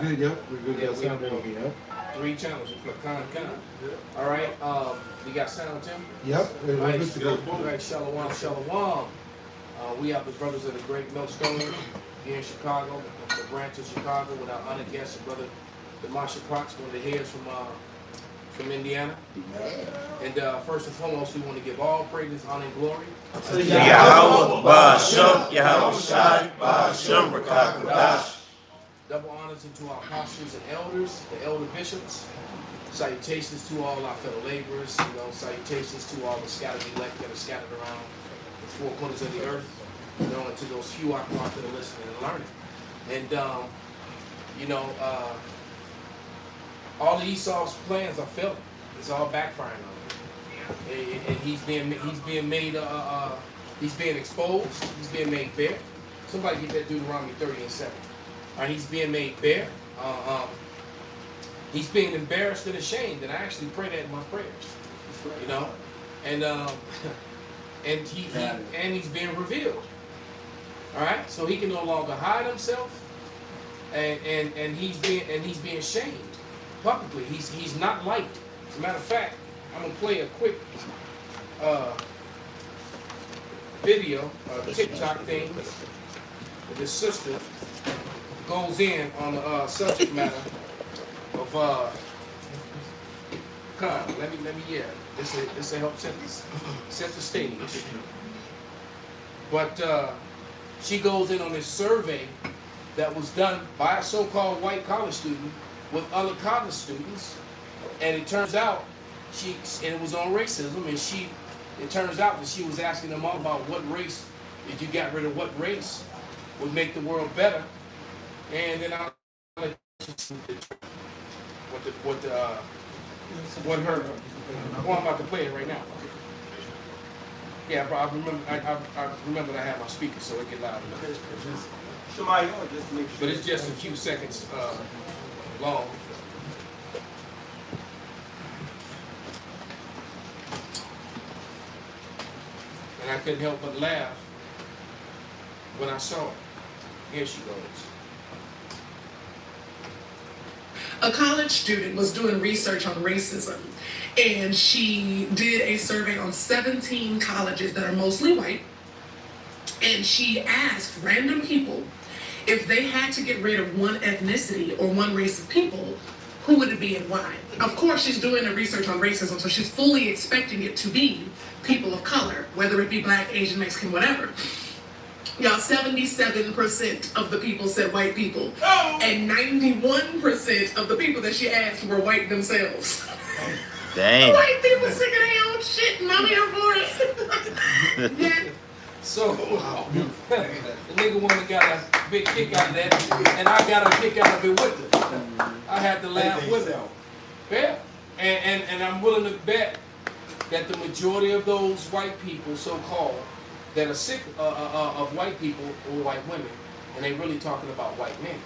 Good, yep. We're good. Yeah, Got we sound have ready, yep. 3 channels. Con. All right. We got sound, Tim. Yep. We're Right. good to go. All right. Shalom. We have the brothers of the Great Millstone here in Chicago, the branch of Chicago, with our honored guest, brother Demasha Cox, one of the heads from Indiana. And first and foremost, we want to give all praises, honor, and glory to Yahweh Ba'Shem, Yahweh Shai, Ba'Shem, Rakakadash. Double honors into our apostles and elders, the elder bishops. Salutations to all our fellow laborers. Salutations to all the scattered elect that are scattered around the four corners of the earth. And to those few out there that are listening and learning. And all of Esau's plans are failing. It's all backfiring on him. And he's being made he's being exposed. He's being made bare. Somebody get that Deuteronomy 30:7. He's being made bare. He's being embarrassed and ashamed, and I actually pray that in my prayers. And he's being revealed. All right, so he can no longer hide himself, and he's being shamed publicly. He's not liked. As a matter of fact, I'm gonna play a quick video, TikTok thing. This sister goes in on the subject matter of let me this will help set the stage. But she goes in on this survey that was done by a so-called white college student with other college students, and it turns out it was on racism, and it turns out that she was asking them all about what race, if you got rid of what race would make the world better. And then I'll let you see what her. Well, I'm about to play it right now. Yeah, but I remember that I had my speaker so it get loud enough. But it's just a few seconds long. And I couldn't help but laugh when I saw it. Here she goes. A college student was doing research on racism, and she did a survey on 17 colleges that are mostly white, and she asked random people if they had to get rid of one ethnicity or one race of people, who would it be and why? Of course, she's doing a research on racism, so she's fully expecting it to be people of color, whether it be black, Asian, Mexican, whatever. Y'all, 77% of the people said white people, and 91% of the people that she asked were white themselves. Dang. White people sick of their own shit, and I'm here for it. Yeah. So, the nigga woman got a big kick out of that, and I got a kick out of it with her. I had to laugh with her. Yeah. And I'm willing to bet that the majority of those white people, so-called, that are sick of white people or white women, and they really talking about white men.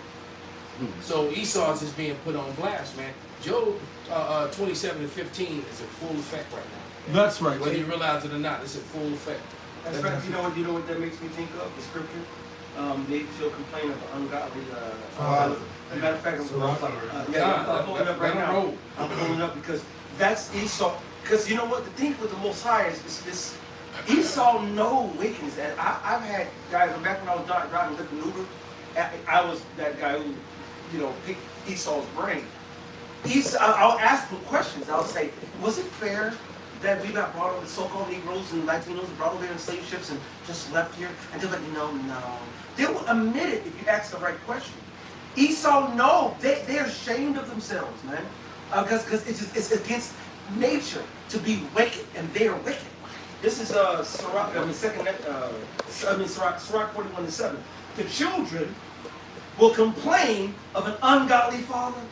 So Esau's is being put on blast, man. Job 27:15 is in full effect right now. That's right. Whether you realize it or not, it's in full effect. That's right. You know what that makes me think of? The scripture. They shall complain of the ungodly. As a matter of fact, I'm pulling it up right now. I'm pulling it up because that's Esau. Because you know what? The thing with the Most High is this. Esau no wickedness. And I've had guys, back when I was driving different Uber, I was that guy who, picked Esau's brain. I'll ask him questions. I'll say, was it fair that we got brought over, the so-called Negroes and Latinos, brought over here in slave ships and just left here? And they're like, no. They will admit it if you ask the right question. Esau, no. They're ashamed of themselves, man. Because it's against nature to be wicked, and they are wicked. This is Sirach 41:7. The children will complain of an ungodly father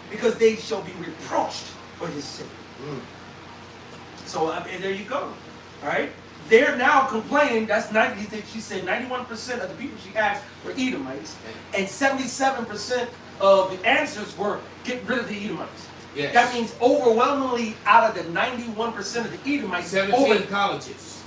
because they shall be reproached for his sin. So there you go. All right, they're now complaining. That's 90. She said 91% of the people she asked were Edomites, and 77% of the answers were get rid of the Edomites. Yes. That means overwhelmingly out of the 91% of the Edomites, 17 colleges.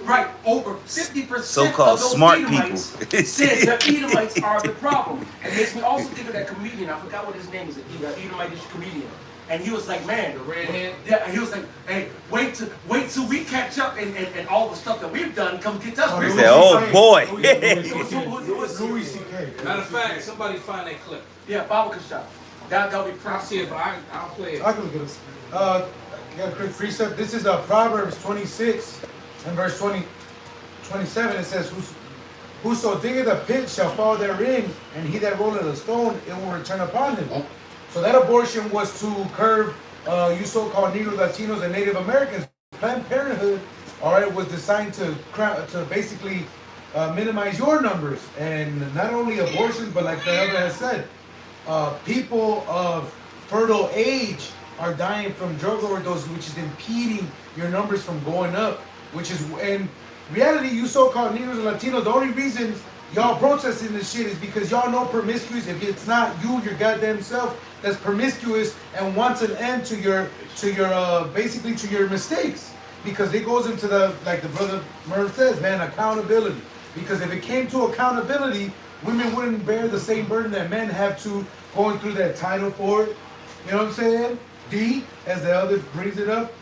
Right, over 50% of So-called those smart Edomites people said the Edomites are the problem. It makes me also think of that comedian. I forgot what his name is. An Edomitish comedian. And he was like, man, The redhead? yeah, he was like, hey, wait till we catch up and all the stuff that we've done come get us. He said, oh boy. Louis C.K. Matter of fact, somebody find that clip. Yeah, Bible shop. That'll be I'll perfect. see if I'll play it. I can look at this. Got a quick precept. This is Proverbs 26 and verse 27. It says, whoso diggeth a pit shall fall therein, and he that rolleth a stone, it will return upon him. So that abortion was to curb you so-called Negro Latinos and Native Americans. Planned Parenthood, all right, was designed to basically minimize your numbers, and not only abortions, but like the elder has said, people of fertile age are dying from drug overdoses, which is impeding your numbers from going up. Which is, in reality, you so-called Negroes and Latinos, the only reason y'all protesting this shit is because y'all know promiscuous. If it's not you, your goddamn self, that's promiscuous and wants an end to your basically to your mistakes. Because it goes into like the brother Merv says, man, accountability. Because if it came to accountability, women wouldn't bear the same burden that men have to going through that Title IV. You know what I'm saying? D, as the other brings it up.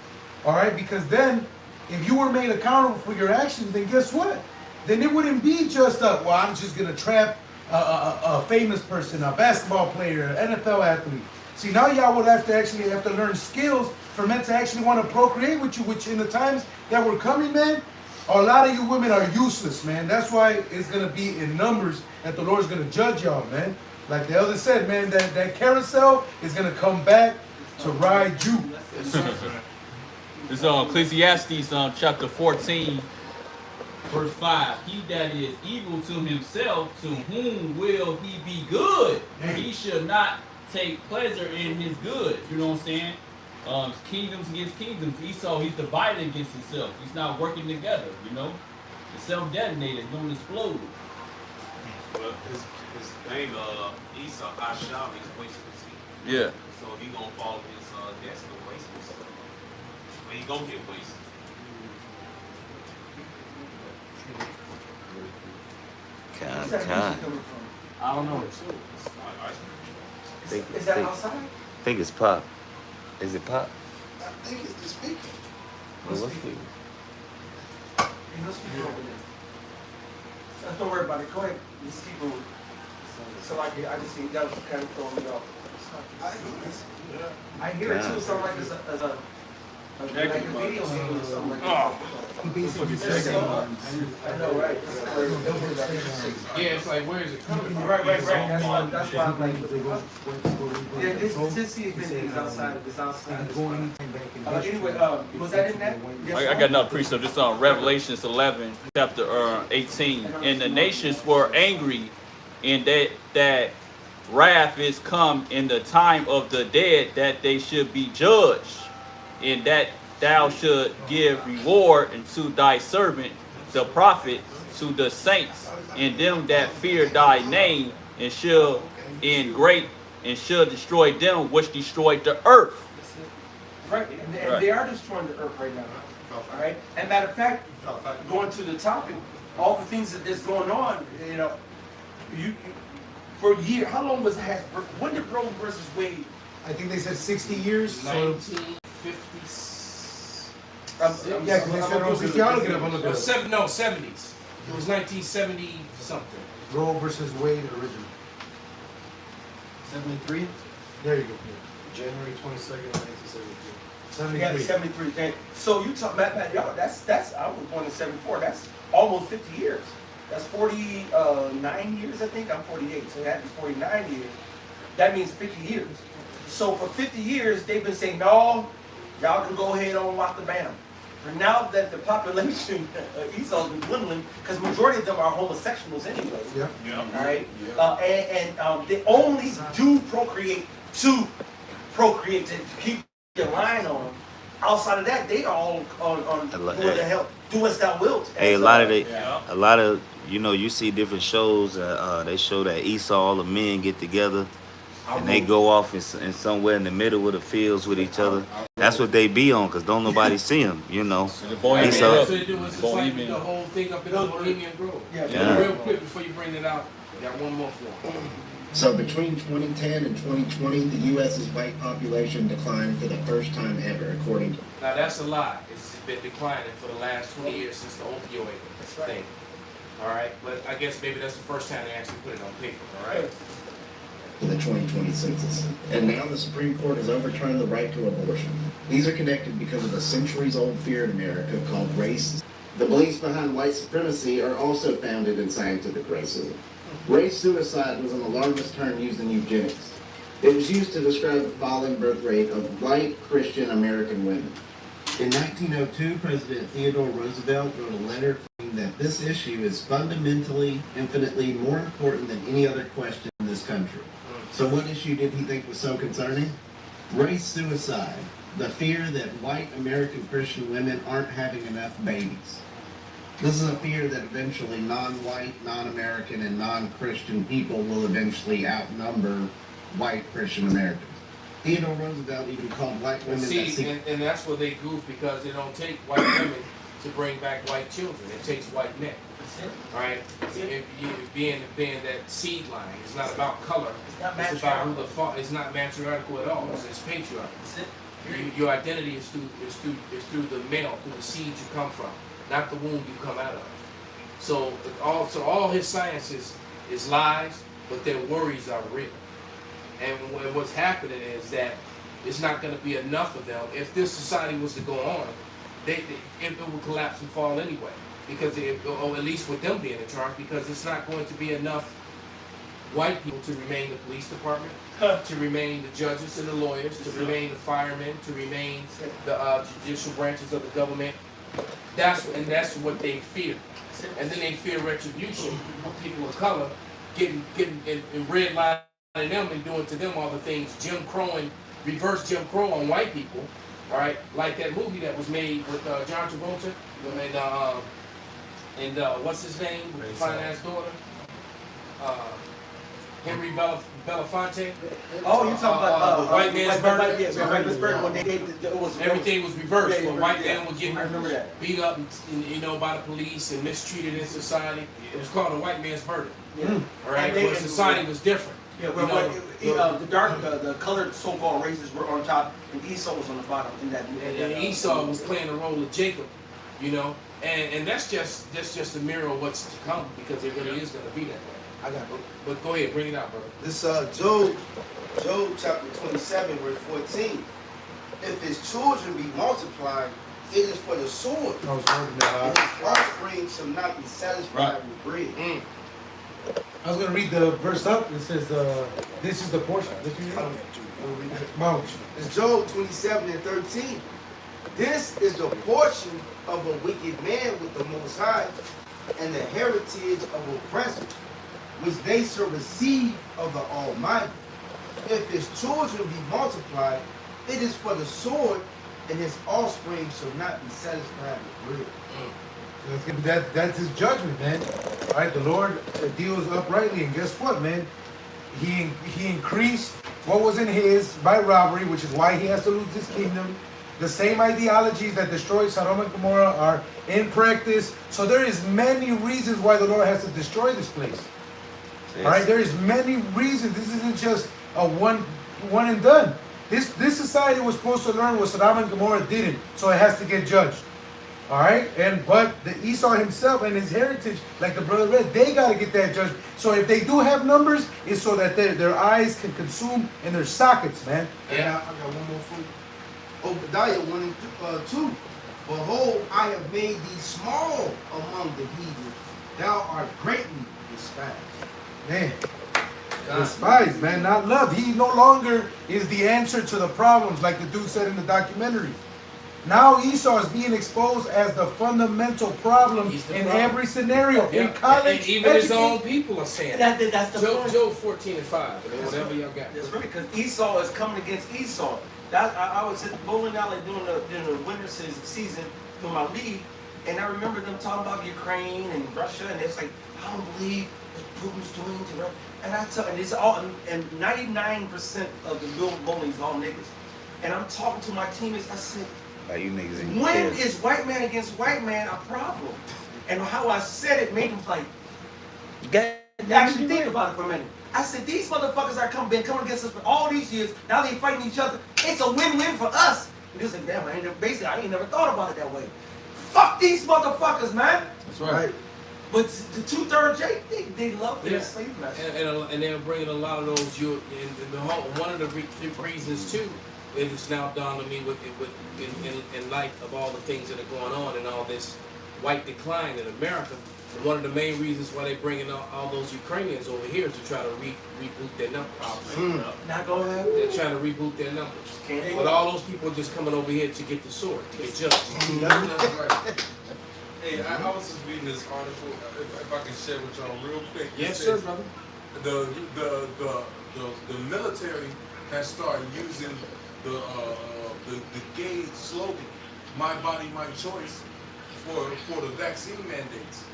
All right, because then, if you were made accountable for your actions, then guess what? Then it wouldn't be just I'm just gonna trap a famous person, a basketball player, an NFL athlete. See, now y'all would have to learn skills for men to actually want to procreate with you, which in the times that we're coming, man, a lot of you women are useless, man. That's why it's gonna be in numbers that the Lord's gonna judge y'all, man. Like the elder said, man, that carousel is gonna come back to ride you. It's on Ecclesiastes chapter 14, verse 5. He that is evil to himself, to whom will he be good? He should not take pleasure in his good. You know what I'm saying? Kingdoms against kingdoms. Esau, he's divided against himself. He's not working together, you know? The self-detonator is going to explode. Well, his name, Esau, Asham, is wasteless. Yeah. So he gonna follow his destiny wasteless. But he gonna get wasted. Where's that music coming from? I don't know. Is that outside? I think it's pop. Is it pop? I think it's the speaker. Well, let's see. Hey, no speaker over there. Don't worry about it. Go ahead. Just keep moving. So I just think that was kind of throwing me off. I hear it too. Sound like it's like a video game or something like that. I know, right? Yeah, it's like, where is it coming from? Right. That's why I'm like, yeah, just see if anything's outside. If it's outside, it's fine. Anyway, was that in that? Yes, I got another precept. It's on Revelations 11, chapter 18. And the nations were angry, and that wrath is come in the time of the dead, that they should be judged, and that thou should give reward unto thy servant, the prophet, to the saints, and them that fear thy name, and shall destroy them which destroyed the earth. Right, and they are destroying the earth right now. All right, and matter of fact, going to the topic, all the things that is going on, you know, you for a year. How long when did Roe versus Wade? I think they said 60 years. So 1950s. yeah, because they said Roe 60. I'll look it up. No, 70s. It was 1970 something. Roe versus Wade original. 73? There you go. January 22nd, 1973. Yeah, 73. Okay. So you talk about y'all. That's. I was born in 74. That's almost 50 years. That's 49 years, I think. I'm 48, so that is 49 years. That means 50 years. So for 50 years, they've been saying, no, y'all can go ahead on watch the bam. But now that the population, Esau's been dwindling, because majority of them are homosexuals anyway. Yeah. All right. And they only do procreate to keep your line on them. Outside of that, they all on doing the hell. Do as thou wilt. Hey, a lot of, you know, you see different shows. They show that Esau, all the men get together, and they go off in somewhere in the middle of the fields with each other. That's what they be on, cause don't nobody see them, you know. The Bohemian Esau- That's what they do. It's just like the whole thing up in the Bohemian Grove. Yeah. Real quick before you bring it out, I got one more for you. So between 2010 and 2020, the U.S.'s white population declined for the first time ever, according to... Now that's a lie. It's been declining for the last 20 years since the opioid thing. All right, but I guess maybe that's the first time they actually put it on paper. All right. the 2020 census. And now the Supreme Court has overturned the right to abortion. These are connected because of a centuries-old fear in America called race. The beliefs behind white supremacy are also founded in scientific racism. Race suicide was an alarmist term used in eugenics. It was used to describe the falling birth rate of white Christian American women. In 1902, President Theodore Roosevelt wrote a letter claiming that this issue is fundamentally, infinitely more important than any other question in this country. So what issue did he think was so concerning? Race suicide, the fear that white American Christian women aren't having enough babies. This is a fear that eventually non-white, non-American, and non-Christian people will eventually outnumber white Christian Americans. Theodore Roosevelt even called white women and that's where they goof, because it don't take white women to bring back white children. It takes white men. All right, being that seed line. It's not about color. It's about who the father. It's not matriarchal at all. It's patriarchal. Your identity is through the male, through the seed you come from, not the womb you come out of. So all his sciences is lies, but their worries are real. And what's happening is that it's not going to be enough of them. If this society was to go on, it would collapse and fall anyway. Because or at least with them being in charge, because it's not going to be enough white people to remain the police department, to remain the judges and the lawyers, to remain the firemen, to remain the judicial branches of the government. That's what they fear. And then they fear retribution of people of color getting in red line them and doing to them all the things Jim Crow and reverse Jim Crow on white people, all right? Like that movie that was made with John Travolta and what's his name, with the fine ass daughter, Henry Belafonte. Oh, you're talking about the white man's murder. Yes, white man's murder. When Everything was reversed. Yeah, when white men were getting beat up and, by the police and mistreated in society. It was called a white man's murder. Yeah. All right, where society was different. Yeah, the colored so-called races were on top, and Esau was on the bottom. And Esau was playing the role of Jacob, and that's just a mirror of what's to come, because it really is going to be that way. I got it. But go ahead, bring it out, brother. This Job chapter 27, verse 14. If his children be multiplied, it is for the sword, I was working that and out. his offspring shall not be satisfied with bread. I was gonna read the verse up. It says, "This is the portion." It's Job 27 and 13. This is the portion of a wicked man with the Most High, and the heritage of oppressors, which they shall receive of the Almighty. If his children be multiplied, it is for the sword, and his offspring shall not be satisfied with bread. That's his judgment, man. All right, the Lord deals uprightly, and guess what, man? He increased what was in his by robbery, which is why he has to lose his kingdom. The same ideologies that destroyed Sodom and Gomorrah are in practice. So there is many reasons why the Lord has to destroy this place. Yes. All right, there is many reasons. This isn't just a one and done. This society was supposed to learn what Sodom and Gomorrah didn't, so it has to get judged. All right, but the Esau himself and his heritage, like the brother read, they got to get that judged. So if they do have numbers, it's so that their eyes can consume in their sockets, man. Yeah, I got one more for you. Obadiah 1 and 2. Behold, I have made thee small among the heathen. Thou art greatly despised. Man, despised, man, not loved. He no longer is the answer to the problems, like the dude said in the documentary. Now Esau is being exposed as the fundamental problem in every scenario. Yeah. In college, and even his own people are saying That's the point. Job 14 and 5. Whatever y'all got. That's right, because Esau is coming against Esau. I was at bowling alley during the winter season with my league, and I remember them talking about Ukraine and Russia, and it's like, I don't believe Putin's doing to and I tell, and it's all, and 99% of the little bullies all niggas. And I'm talking to my teammates. I said, Like you niggas in your when head. is white man against white man a problem? And how I said it made them like, actually think about it for a minute. I said, these motherfuckers are been coming against us for all these years. Now they fighting each other. It's a win-win for us. And they said, damn, I ain't never thought about it that way. Fuck these motherfuckers, man. That's right. But the 2/3 they love their slave master. And they're bringing a lot of those. One of the reasons too, it is now dawned on me in light of all the things that are going on and all this white decline in America. One of the main reasons why they're bringing all those Ukrainians over here is to try to reboot their numbers. Not gonna happen. They're trying to reboot their numbers. But all those people are just coming over here to get the sword, to get judged. Hey, I was just reading this article. If I can share with y'all real quick. Yes, sir, brother. The military has started using the gay slogan, "My body, my choice," for the vaccine mandates.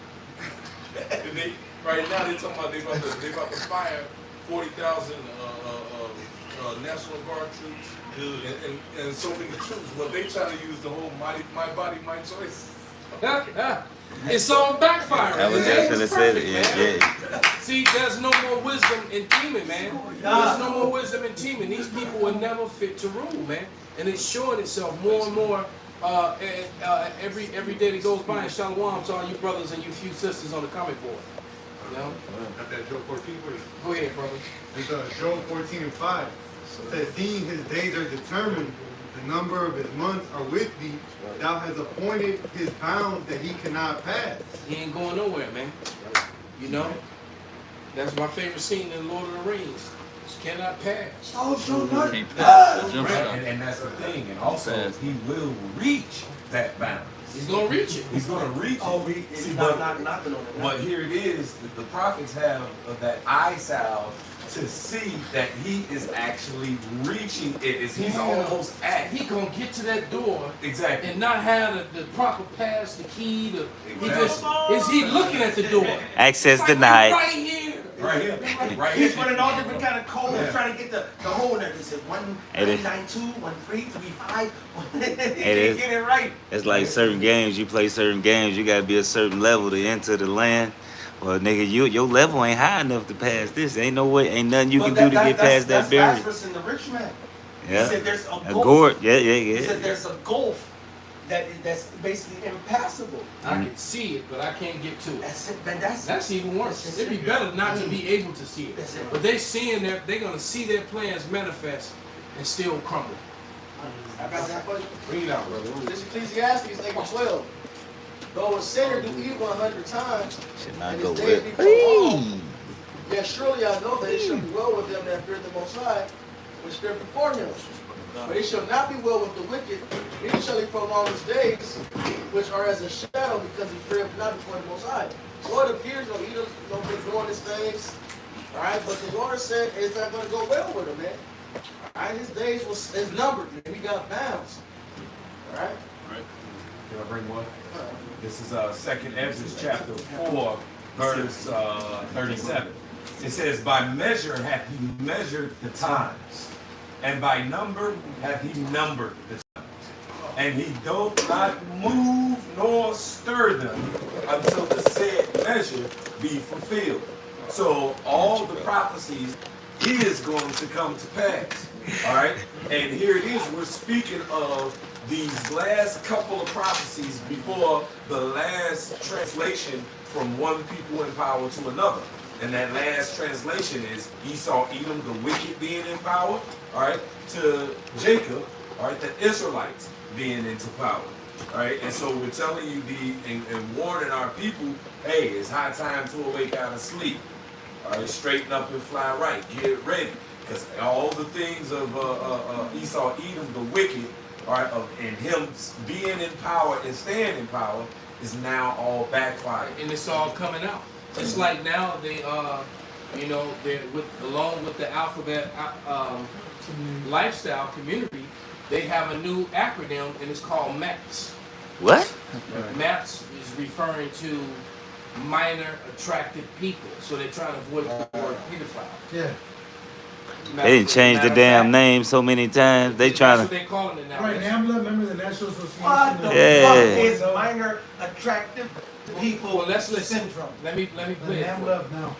And right now they're talking about they about to fire 40,000 National Guard troops and so many troops. But they try to use the whole my body, my choice. It's all backfiring. I was just gonna say that. Yeah. See, there's no more wisdom in teaming, man. There's no more wisdom in teaming. These people were never fit to rule, man. And it's showing itself more and more every day that goes by. And shalom to all you brothers and you few sisters on the comic board. You know? Got that Job 14 for you. Go ahead, brother. It's Job 14:5. It says, seeing his days are determined, the number of his months are with thee. Thou hast appointed his bounds that he cannot pass. He ain't going nowhere, man. You know? That's my favorite scene in Lord of the Rings. Just cannot pass. Can't pass. And that's the thing. And also, he will reach that bound. He's going to reach it. He's going to reach it. Oh, See, but here it is. The prophets have that eye salve to see that he is actually reaching it. He's almost at. He gonna get to that door Exactly. and not have the proper pass, the key. Is he looking at the door? Access Like, denied. right here. Right here. Right He's here. running all different kind of codes trying to get the hole in there. He said 192, 1335. He can't get it right. It's like certain games. You play certain games. You gotta be a certain level to enter the land. Well, nigga, your level ain't high enough to pass this. Ain't no way. Ain't nothing you can do to get past that barrier. That's Lazarus and the rich man. Yeah. He said there's a A gulf. gourd. Yeah. He said there's a gulf that's basically impassable. I can see it, but I can't get to it. That's it, man. That's even worse. It'd be better not to be able to see it. That's it. But they're gonna see their plans manifest and still crumble. I got that for you. Bring it out, brother. This Ecclesiastes 8:12. Though a sinner do evil 100 times, Should not and go his days with. be prolonged, yet surely I know that it shall be well with them that fear the Most High, which fear before him. But it shall not be well with the wicked, neither shall he prolong his days, which are as a shadow, because he feareth not before the Most High. So it appears, he doesn't doing his things. Alright, but the Lord said it's not going to go well with him, man. Alright, his days is numbered, and he got bounds. Alright? Can I bring one? This is 2nd Ezra chapter 4, verse 37. It says, by measure hath he measured the times, and by number hath he numbered the times. And he doth not move nor stir them until the said measure be fulfilled. So all the prophecies is going to come to pass. All right? And here it is. We're speaking of these last couple of prophecies before the last translation from one people in power to another. And that last translation is Esau, Edom, the wicked being in power, all right, to Jacob, all right, the Israelites being into power. All right, and so we're telling you and warning our people, hey, it's high time to awake out of sleep. All right, straighten up and fly right. Get ready. Because all the things of Esau, Edom, the wicked, all right, and him being in power and staying in power is now all backfired. And it's all coming out. It's like now they they're along with the alphabet lifestyle community, they have a new acronym and it's called MAPS. What? MAPS is referring to minor attracted people. So they're trying to avoid the word pedophile. Yeah. They didn't change the damn name so many times. They That's trying what to. they calling it now. Right, NAMBLA, remember the National Association? What the Yeah. fuck is minor attractive people Well, let's listen. syndrome? Let me The play it. for you. NAMBLA now.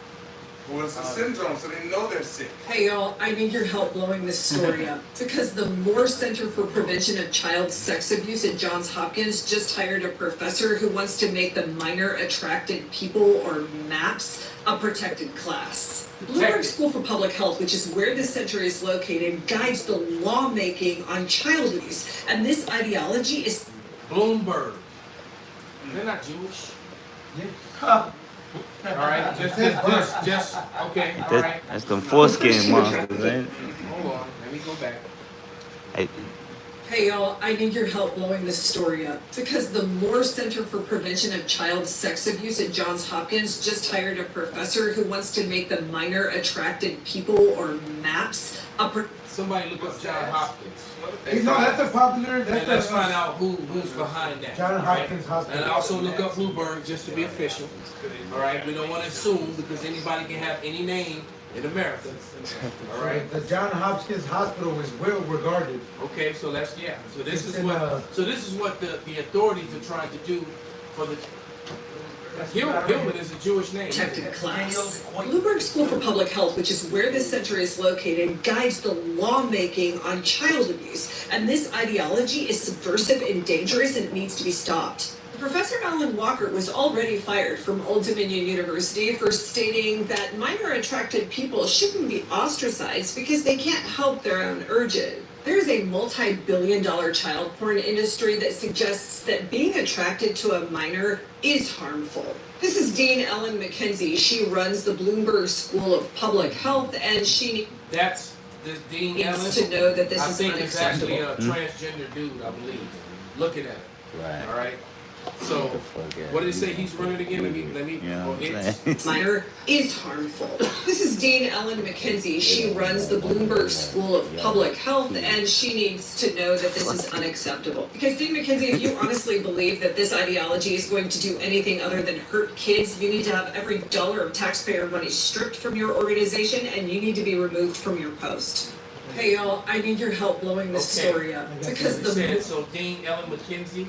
Well, it's a syndrome, so they know they're sick. Hey y'all, I need your help blowing this story up. Because the Moore Center for Prevention of Child Sex Abuse at Johns Hopkins just hired a professor who wants to make the minor attracted people, or MAPS, a protected class. Bloomberg School for Public Health, which is where this center is located, guides the lawmaking on child abuse. And this ideology is Bloomberg. They're not Jewish. Huh. All right, just okay. All right. That's them foreskin monsters, ain't it? Hold on, let me go back. Hey, Hey y'all, I need your help blowing this story up. Because the Moore Center for Prevention of Child Sex Abuse at Johns Hopkins just hired a professor who wants to make the minor attracted people, or MAPS, Somebody look up John Hopkins. No, that's a popular. And let's find out who's behind that. John right? Hopkins Hospital. And also look up Bloomberg just to be official. All right, we don't want to assume because anybody can have any name in America. All right. The John Hopkins Hospital is well regarded. Okay, so that's So this It's is in, what. So this is what the authorities are trying to do for the. Hillman is a Jewish name. protected class. Bloomberg School for Public Health, which is where this center is located, guides the lawmaking on child abuse. And this ideology is subversive and dangerous, and it needs to be stopped. Professor Alan Walker was already fired from Old Dominion University for stating that minor attracted people shouldn't be ostracized because they can't help their own urges. There's a multi-billion-dollar child porn industry that suggests that being attracted to a minor is harmful. This is Dean Ellen McKenzie. She runs the Bloomberg School of Public Health, and she That's this Dean Ellen. needs to know that this I is think it's actually unacceptable. a transgender dude, I believe. Looking at it. right. All right. So, what did it say he's running again? Let me. You know Oh, what I'm it's. saying? Minor is harmful. This is Dean Ellen McKenzie. She runs the Bloomberg School of Public Health, and she needs to know that this is unacceptable. Because Dean McKenzie, if you honestly believe that this ideology is going to do anything other than hurt kids, you need to have every dollar of taxpayer money stripped from your organization, and you need to be removed from your post. Hey y'all, I need your help blowing this Okay. story up. Because You the said so. Dean Ellen McKenzie.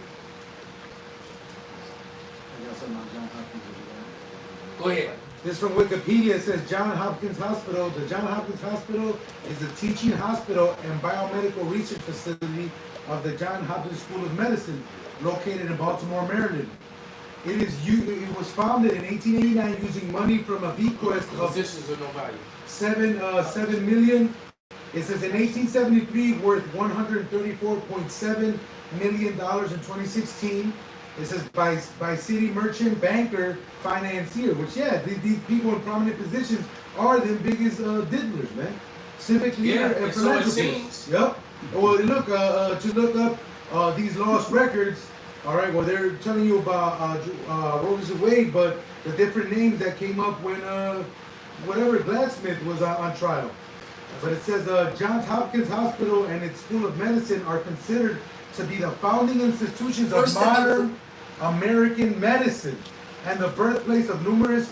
Go ahead. This from Wikipedia. It says John Hopkins Hospital. The John Hopkins Hospital is a teaching hospital and biomedical research facility of the John Hopkins School of Medicine, located in Baltimore, Maryland. It was founded in 1889 using money from a bequest of Physicians are no value. 7 million. It says in 1873 worth $134.7 million in 2016. It says by city merchant, banker, financier, which these people in prominent positions are the biggest diddlers, man. Civic leader and and so it philanthropist. seems. Yep. Well, look to look up these lost records. All right. Well, they're telling you about Roe v. Wade, but the different names that came up when whatever Gladsmith was on trial. But it says Johns Hopkins Hospital and its School of Medicine are considered to be the founding institutions of modern American medicine and the birthplace of numerous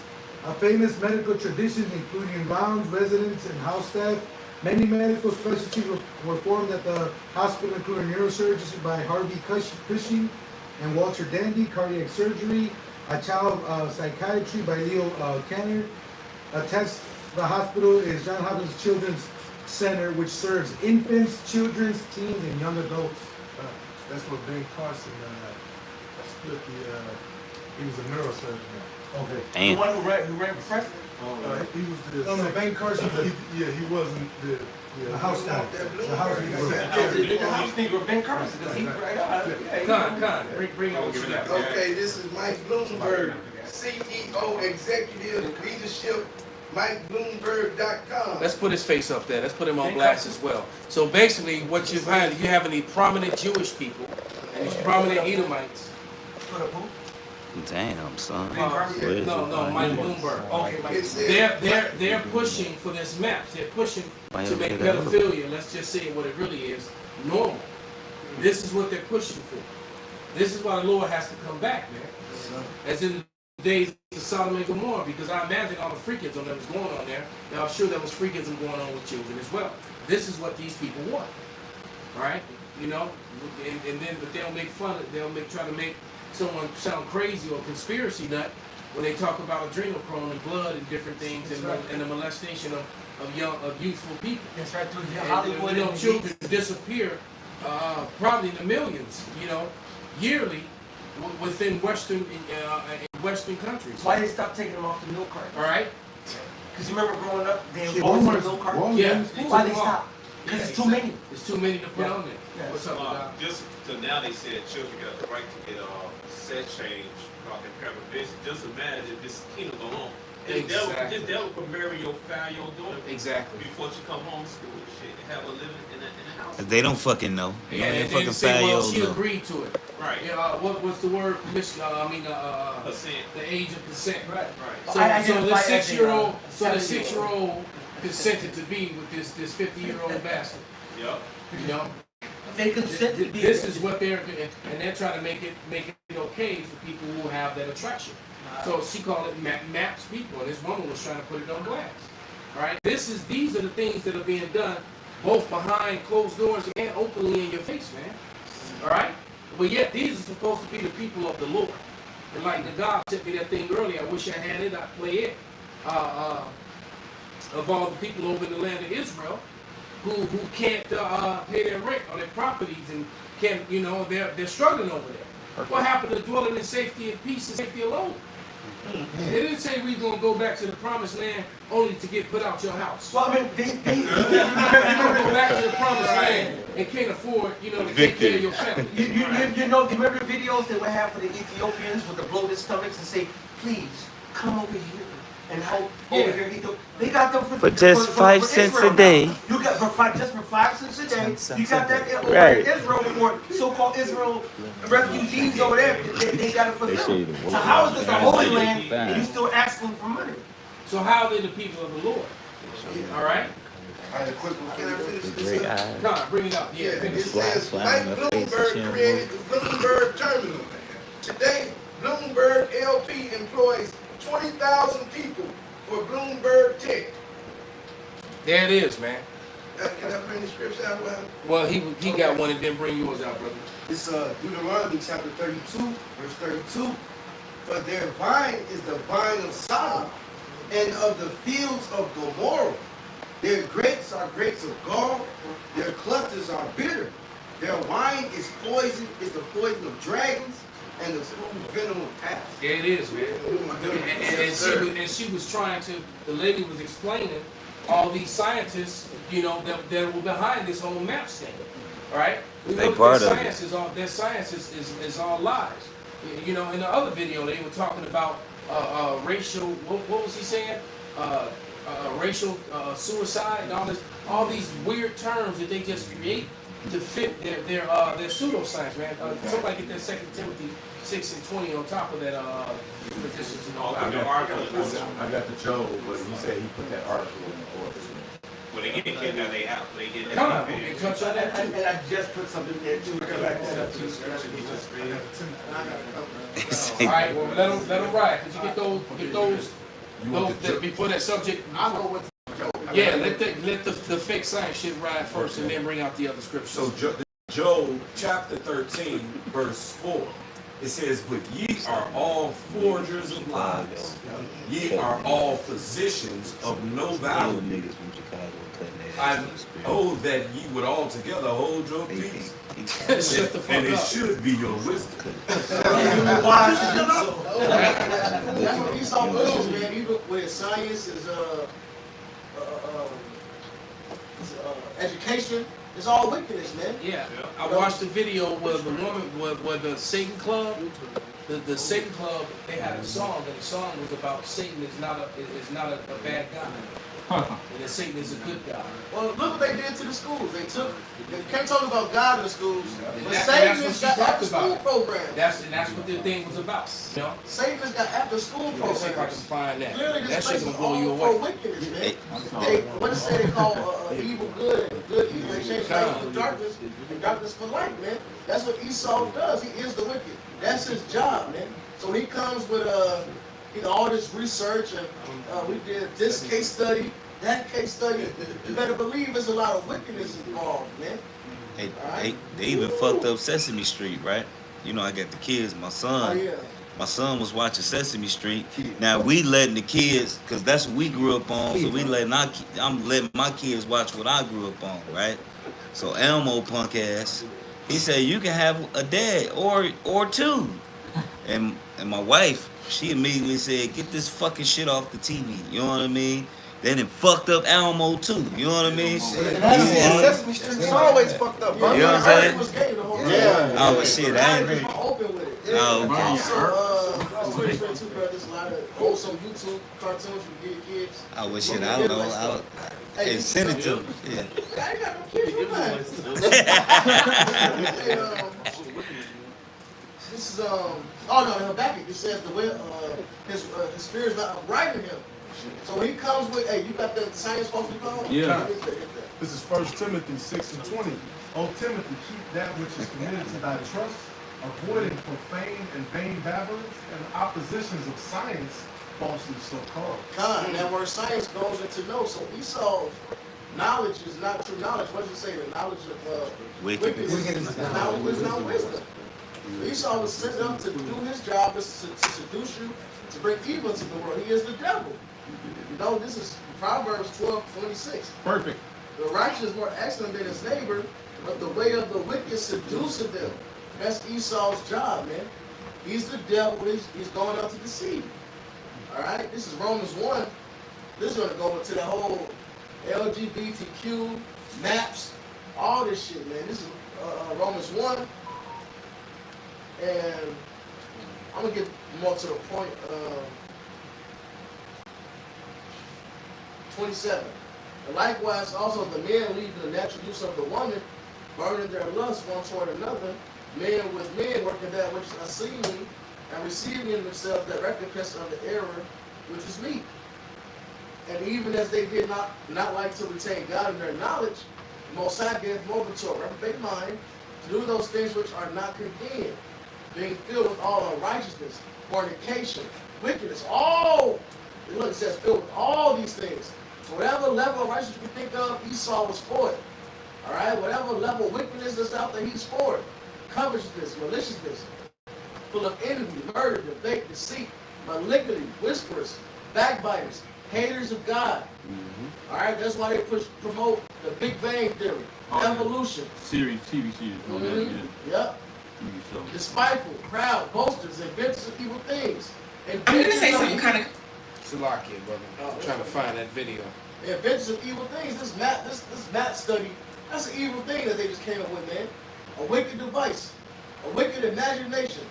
famous medical traditions, including rounds, residents, and house staff. Many medical specialties were formed at the hospital, including neurosurgery by Harvey Cushing and Walter Dandy, cardiac surgery, child psychiatry by Leo Kanner. Attached to the hospital is Johns Hopkins Children's Center, which serves infants, children's, teens, and young adults. That's what Ben Carson split he was a neurosurgeon. Okay. Damn. The one who ran for president? He was the. No, Ben Carson. He wasn't the. The house staff. The house The house Negro, Ben Carson, because he Bring over to that. Okay, this is Mike Bloomberg, CEO, Executive Leadership, MikeBloomberg.com. Let's put his face up there. Let's put him on blast as well. So basically, what you find, you have any prominent Jewish people and these prominent Edomites. Damn, son. No, Mike Bloomberg. Okay, they're pushing for this maps. They're pushing Why to you make look at that? pedophilia, let's just say what it really is, normal. This is what they're pushing for. This is why the Lord has to come back, man. As in days of Sodom and Gomorrah, because I imagine all the freakism that was going on there. Now I'm sure there was freakism going on with children as well. This is what these people want, right? You know, and then but they'll make fun of, try to make someone sound crazy or conspiracy nut when they talk about adrenochrome and blood and different things and the molestation of youthful people. That's right, through And, Hollywood. you know, children disappear probably in the millions, you know, yearly within Western countries. Why they stopped taking them off the milk cart? All right. Because you remember growing up, they were Walmart- the milk cart. Walmart- Yeah. Why they stopped? Because it's too many. It's too many to put Yeah. on there. Yeah. What's up, Doc? Just so now they said children got the right to get sex change about their parent vision. Just imagine if this kingdom go on. Exactly. This devil can marry your foul your daughter Exactly. before you come home to school and shit and have a living in the house. They don't fucking know. They don't And even they fucking say, well, she know. agreed to it. Right. Yeah. What's the word? Consent. The age of consent. Right. Right. So, I so the identify as a, 6-year-old, seven-year-old. 6-year-old consented to be with this 50-year-old bastard. Yep. You know. They consent to be. This is what they're and they're trying to make it okay for people who have that attraction. So she called it MAPS people, and this woman was trying to put it on blast. All right. These are the things that are being done both behind closed doors and openly in your face, man. All right. But yet these are supposed to be the people of the Lord. And like the God sent me that thing earlier. I wish I had it. I'd play it. Of all the people over in the land of Israel who can't pay their rent or their properties and can't, you know, they're struggling over there. What happened to dwelling in safety and peace and safety alone? They didn't say we're gonna go back to the promised land only to get put out your house. Well, I mean, they You're gonna go back to the promised land and can't afford, you know, to take care of your family. you know, remember the videos they would have for the Ethiopians with the bloated stomachs and say, please, come over here and help over here. They got them For just 5 cents Israel a day. now. You got for 5 cents a day. 10 cents You got a that day. over Right. in Israel for so-called Israel refugees over there. They got it for They show you them. the So how is this the Holy Land Fine. and you still asking for money? So how are they the people of the Lord? All right? All right, quick one. Can I finish The this great up? eyes. Come on, bring it up. Yeah, It finish it. says, Fly like on her face, Bloomberg she created the Bloomberg terminal. Today, Bloomberg LP employs 20,000 people for Bloomberg Tech. There it is, man. Can I bring the scripture out? Well, he got one and then bring yours out, brother. It's Deuteronomy chapter 32, verse 32. For their vine is the vine of Sodom, and of the fields of Gomorrah. Their grapes are grapes of gall, their clusters are bitter. Their wine is poison, is the poison of dragons, and the cruel venom of asps. There it is, man. And she was trying to, the lady was explaining all these scientists, you know, that were behind this whole MAPS thing. All right? We They know part their of science is all, their science is all lies. You know, in the other video, they were talking about racial, what was he saying? Racial suicide and all these weird terms that they just create to fit their pseudoscience, man. Somebody get that 2 Timothy 6:20 on top of that. Positions and all I that. got the Job, but he said he put that article in the order. When they get kicked out, they out. They get Come on, we can touch on that too. And I just put something there too. Back that up too. All right, well let them ride. Could you get those before that subject? I know what Yeah, let the fake science shit ride first, and then bring out the other scriptures. So Job chapter 13, verse 4. It says, but ye are all forgers of lies. Ye are all physicians of no value. I know that ye would altogether hold your peace. Shut the fuck And it up. should be your wisdom. That's what Esau pushes, man. Even with science, his education, it's all wickedness, man. Yeah, I watched the video where the woman, where the Satan Club, the Satan Club, they had a song, and the song was about Satan is not a bad guy, and that Satan is a good guy. Well, look what they did to the schools. They can't talk about God in the schools, but That's Satan what has she got talked after school about. programs. That's what the thing was about. You know, Satan has got after school let's see if I programs. can find that. Clearly, That this shit place gonna is blow you all for away. wickedness, man. What does they call evil good and good evil? They change light for darkness and darkness for light, man. That's what Esau does. He is the wicked. That's his job, man. So he comes with all this research, and we did this case study, that case study. You better believe there's a lot of wickedness involved, man. They even fucked up Sesame Street, right? You know, I got the kids. My son, my son was watching Sesame Street. Now we letting the kids, cause that's what we grew up on. So I'm letting my kids watch what I grew up on, right? So Elmo punk ass, he said you can have a dad or two, and my wife, she immediately said, get this fucking shit off the TV. You know what I mean? They done fucked up Elmo too. You know what I mean? Sesame Street is always fucked up, bro. You know what I'm saying? Was gay the whole time. Oh shit, I ain't. Open with it. Oh, okay. Also, Twitch too, bro. There's a lot of wholesome YouTube cartoons for your kids. Oh, well, shit, I don't know. Hey, send it to me. Yeah. I ain't got no kids. This is oh no, Habakkuk. It says the way his spirit is not upright in him. So when he comes with, hey, you got the science supposed to be called? Yeah. This is 1 Timothy 6:20. O Timothy, keep that which is committed to thy trust, avoiding profane and vain babblings and oppositions of science, falsely so called. God, that word science goes into know. So Esau's knowledge is not true knowledge. What does it say? The knowledge of wickedness is not wisdom. Esau was set up to do his job, is to seduce you, to bring evil to the world. He is the devil. You know, this is Proverbs 12:26. Perfect. The righteous is more excellent than his neighbor, but the way of the wicked seduceth them. That's Esau's job, man. He's the devil. He's going out to deceive. All right? This is Romans 1. This is going to go into the whole LGBTQ, maps, all this shit, man. This is Romans 1. And I'm going to get more to the point. 27. And likewise, also the men leaving the natural use of the woman, burning their lust one toward another, men with men working that which is unseemly, and receiving in themselves that recompense of the error which is meat. And even as they did not like to retain God in their knowledge, the Most High gave them over to a reprobate mind to do those things which are not convenient, being filled with all unrighteousness, fornication, wickedness, all. Look, it says filled with all these things. So whatever level of righteousness you think of, Esau was for it. All right? Whatever level of wickedness that's out there, he's for it. Covetousness, maliciousness, full of envy, murder, debate, deceit, malignity, whisperers, backbiters, haters of God. All right? That's why they promote the Big Bang Theory, evolution. TV series. Yep. Despiteful, proud, boasters, inventors of evil things. I'm going to say something kind of... Salakia, brother. I'm trying to find that video. Inventors of evil things. This map study, that's an evil thing that they just came up with, man. A wicked device. A wicked imagination.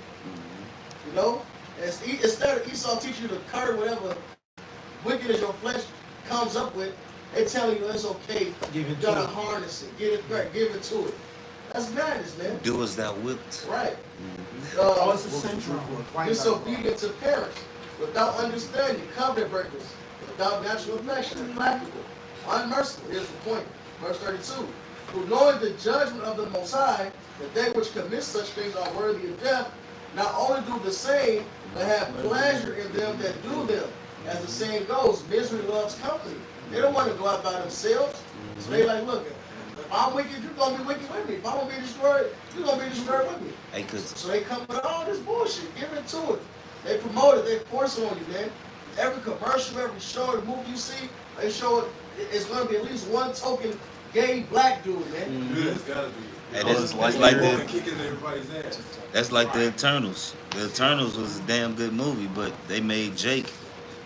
You know? Instead of Esau teaching you to curb whatever wicked as your flesh comes up with, they telling you it's okay. You gotta harness it. Give it to it. That's madness, man. Do as thou wilt. Right. It's essential for Disobedient to parents, without understanding, covenant breakers, without natural affection, implacable, unmerciful. Here's the point. Verse 32. Who knowing the judgment of the Most High, that they which commit such things are worthy of death, not only do the same, but have pleasure in them that do them. As the saying goes, misery loves company. They don't want to go out by themselves. So they like, look, if I'm wicked, you're going to be wicked with me. If I'm going to be destroyed, you're going to be destroyed with me. So they come with all this bullshit. Give it to it. They promote it. They force it on you, man. Every commercial, every show, every movie you see, they show it. It's going to be at least one token gay black dude, man. It's gotta be. And that's like the Eternals. The Eternals was a damn good movie, but they made Jake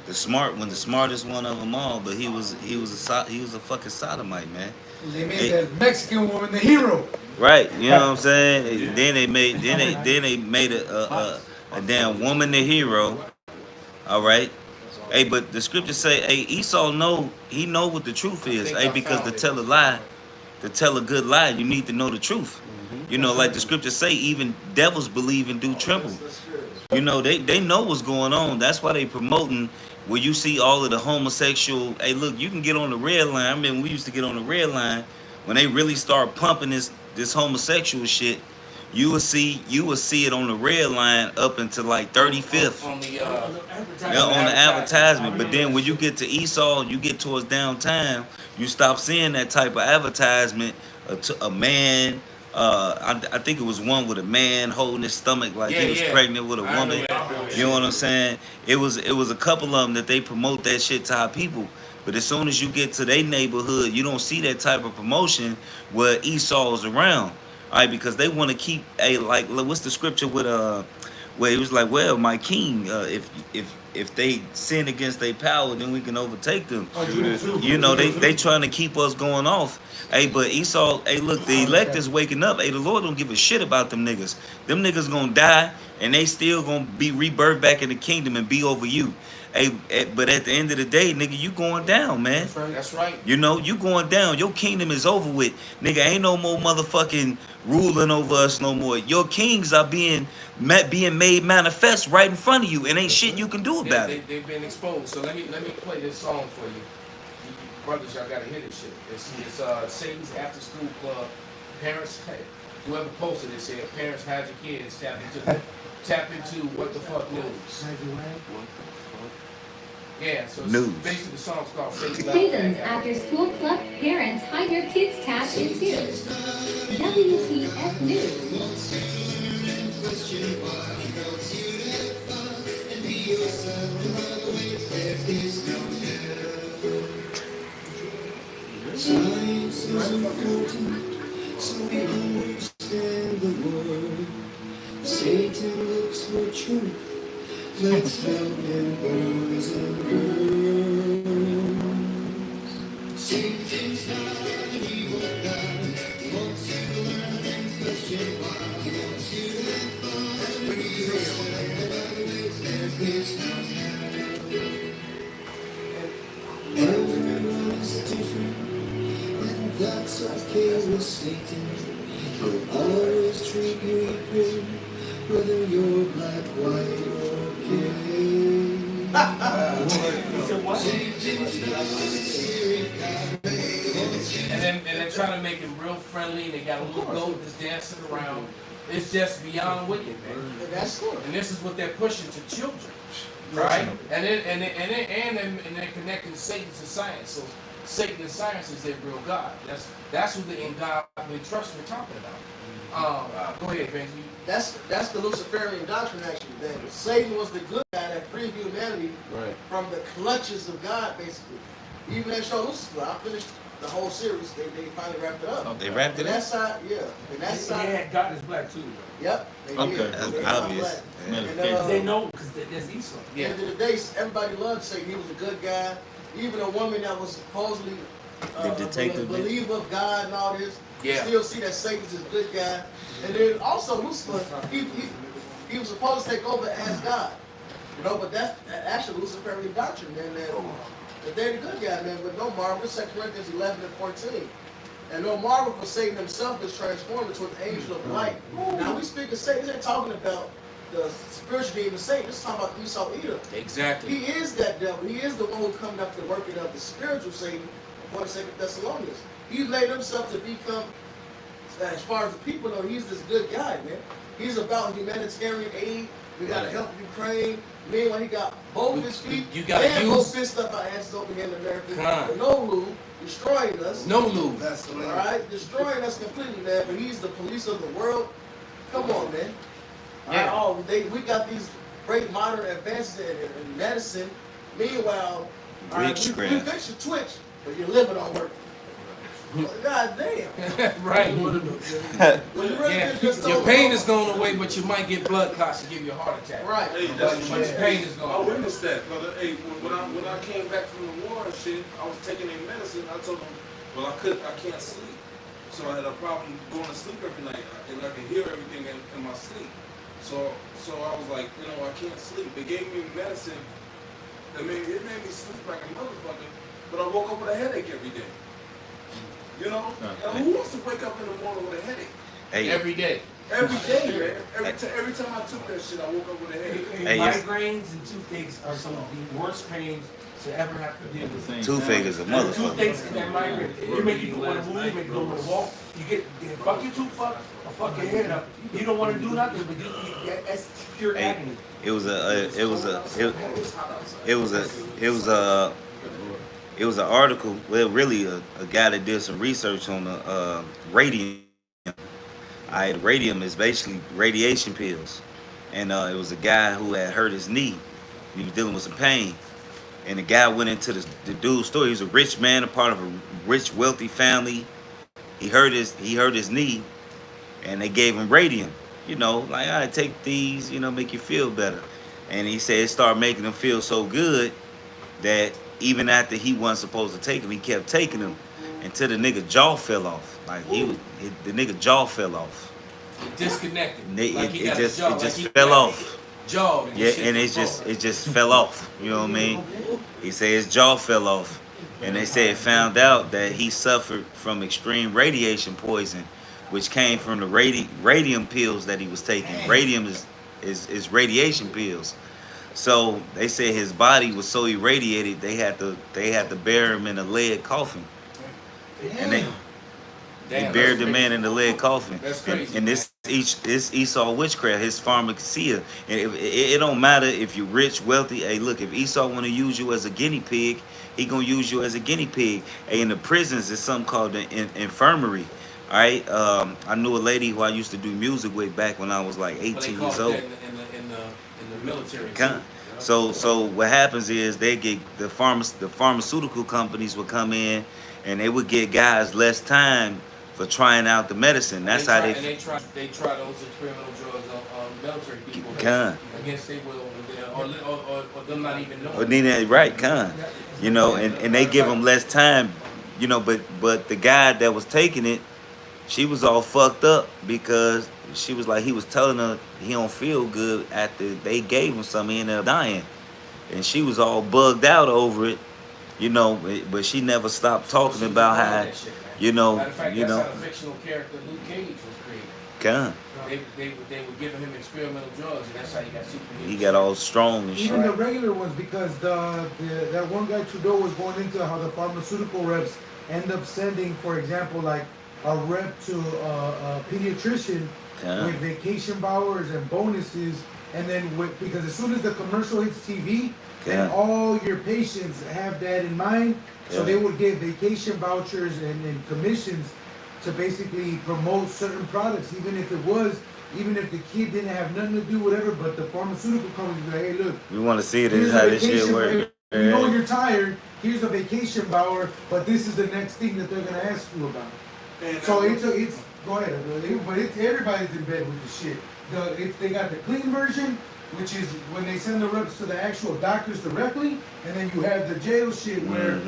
the smartest one of them all. But he was a fucking sodomite, man. They made that Mexican woman the hero. Right, you know what I'm saying? Yeah. Then they made a damn woman the hero. All right. Hey, but the scriptures say, hey, Esau know what the truth is. Hey, because to tell a good lie, you need to know the truth. You know, like the scriptures say, even devils believe and do tremble. You know, they know what's going on. That's why they promoting where you see all of the homosexual. Hey, look, you can get on the red line. I mean, we used to get on the red line when they really start pumping this homosexual shit. you will see it on the red line up until like 35th. On the Yeah, on the advertisement. But then when you get to Esau, you get towards downtown, you stop seeing that type of advertisement. A man, I think it was one with a man holding his stomach like he was pregnant with a woman. You know what I'm saying? It was a couple of them that they promote that shit to our people. But as soon as you get to their neighborhood, you don't see that type of promotion where Esau is around. All right, because they want to keep like what's the scripture with where it was like, well, my king, if they sin against their power, then we can overtake them. You know, they trying to keep us going off. Hey, but Esau, hey, look, the elect is waking up. Hey, the Lord don't give a shit about them niggas. Them niggas gonna die, and they still gonna be rebirthed back in the kingdom and be over you. Hey, but at the end of the day, nigga, you going down, man. That's right. You know, you going down. Your kingdom is over with. Nigga, ain't no more motherfucking ruling over us no more. Your kings are being made manifest right in front of you, and ain't shit you can do about it. They've been exposed. So let me play this song for you. Brothers, y'all gotta hear this shit. It's Satan's After School Club. Parents, hey, whoever posted this here, parents hide your kids, tap into What the Fuck News. Yeah, so basically the song's called Satan's After School Club. Parents hide your kids tap into WTF News. Science is important, so we understand the word. Satan looks for truth, let's help him boys and girls. Satan's not an evil God, he wants you to learn and question why. He wants you to have fun, but he's everyone is different, and that's okay with Satan. He'll always treat you equal, whether you're black, white, or gay. And they're trying to make him real friendly, and they got a little goat that's dancing around. It's just beyond wicked, man. That's cool. And this is what they're pushing to children, right? And they're connecting Satan to science. So Satan and science is their real God. That's who the ungodly trust we're talking about. Go ahead, Benji. That's the Luciferian doctrine, actually. That Satan was the good guy that freed humanity from the clutches of God, basically. Even that show Lucifer, I finished the whole series. They finally wrapped it up. Oh, they wrapped it up? That side, yeah. And that side, Yeah, God is black too. Yep. Okay, that's obvious. They know because there's Esau. At the end of the day, everybody loved Satan. He was a good guy. Even a woman that was supposedly a believer of God and all this, still see that Satan's a good guy. And then also Lucifer, he was supposed to take over as God. You know, but that's actually Luciferian doctrine, man. That they're the good guy, man. But no marvel, 2 Corinthians 11 and 14. And no marvel for Satan himself is transformed into an angel of light. Now we speak of Satan, they're talking about the spiritual demon Satan. This is talking about Esau Edom. Exactly. He is that devil. He is the one who comes up to working of the spiritual Satan, according to 2 Thessalonians. He made himself to become, as far as the people know, he's this good guy, man. He's about humanitarian aid. We gotta help Ukraine. Meanwhile, he got both his feet and both fists up our asses over here in America. With no lube, destroying us. No lube. That's all right, destroying us completely, man. But he's the police of the world. Come on, man. We got these great modern advances in medicine. Meanwhile, we fix your twitch, but your liver don't work. God damn. Right. Your pain is going away, but you might get blood clots and give you a heart attack. Right. Hey, but your pain is going I away. witnessed that, brother. Hey, when I came back from the war and shit, I was taking their medicine. I told them, well, I can't sleep. So I had a problem going to sleep every night, and I could hear everything in my sleep. So I was like, I can't sleep. They gave me medicine. It made me sleep like a motherfucker, but I woke up with a headache every day. You know? And who wants to wake up in the morning with a headache? Hey. Every day. Every day, man. Every time I took that shit, I woke up with a headache. Migraines and toothaches are some of the worst pains to ever have to deal with it. Toothache is a Two motherfucker. things in that migraine. You make you want to move, make you want to walk. You get fuck your tooth up or fuck your head up. You don't want to do nothing, but that's pure agony. It was an article. Well, really a guy that did some research on the radium. Radium is basically radiation pills, and it was a guy who had hurt his knee. He was dealing with some pain, and the guy went into the dude's story. He was a rich man, a part of a rich, wealthy family. He hurt his knee, and they gave him radium. You know, like, all right, take these, you know, make you feel better. And he said it started making him feel so good that even after he wasn't supposed to take them, he kept taking them until the nigga jaw fell off. Like the nigga jaw fell off. It disconnected. It just fell off. Jaw. Yeah, and it just fell off. You know what I mean? He said his jaw fell off, and they said found out that he suffered from extreme radiation poison, which came from the radium pills that he was taking. Radium is radiation pills. So they said his body was so irradiated they had to bury him in a lead coffin. And they buried the man in the lead coffin. That's crazy. And this Esau witchcraft, his pharmacia. And it don't matter if you're rich, wealthy. Hey, look, if Esau want to use you as a guinea pig, he gonna use you as a guinea pig. Hey, in the prisons, there's something called the infirmary. All right, I knew a lady who I used to do music with back when I was like 18 years old. In the military. So what happens is they get the pharmaceutical companies would come in and they would get guys less time for trying out the medicine. That's how they try those experimental drugs on military people against their will, or them not even knowing. Right, you know, and they give them less time, you know, but the guy that was taking it, she was all fucked up because she was like, he was telling her he don't feel good after they gave him something, he ended up dying. And she was all bugged out over it, you know, but she never stopped talking about how, you know, Matter of fact, that's how the fictional character Luke Cage was created. They were giving him experimental drugs, and that's how he got superheroes. He got all strong and shit. Even the regular ones, because that one guy Trudeau was going into how the pharmaceutical reps end up sending, for example, like a rep to a pediatrician with vacation hours and bonuses, and then because as soon as the commercial hits TV, then all your patients have that in mind, so they would get vacation vouchers and commissions to basically promote certain products, even if the kid didn't have nothing to do, whatever, but the pharmaceutical companies be like, hey, look, we want to see this, how this shit works. You know you're tired, here's a vacation voucher, but this is the next thing that they're gonna ask you about. So it's go ahead, but it's everybody's in bed with the shit. They got the clean version, which is when they send the reps to the actual doctors directly, and then you have the jail shit where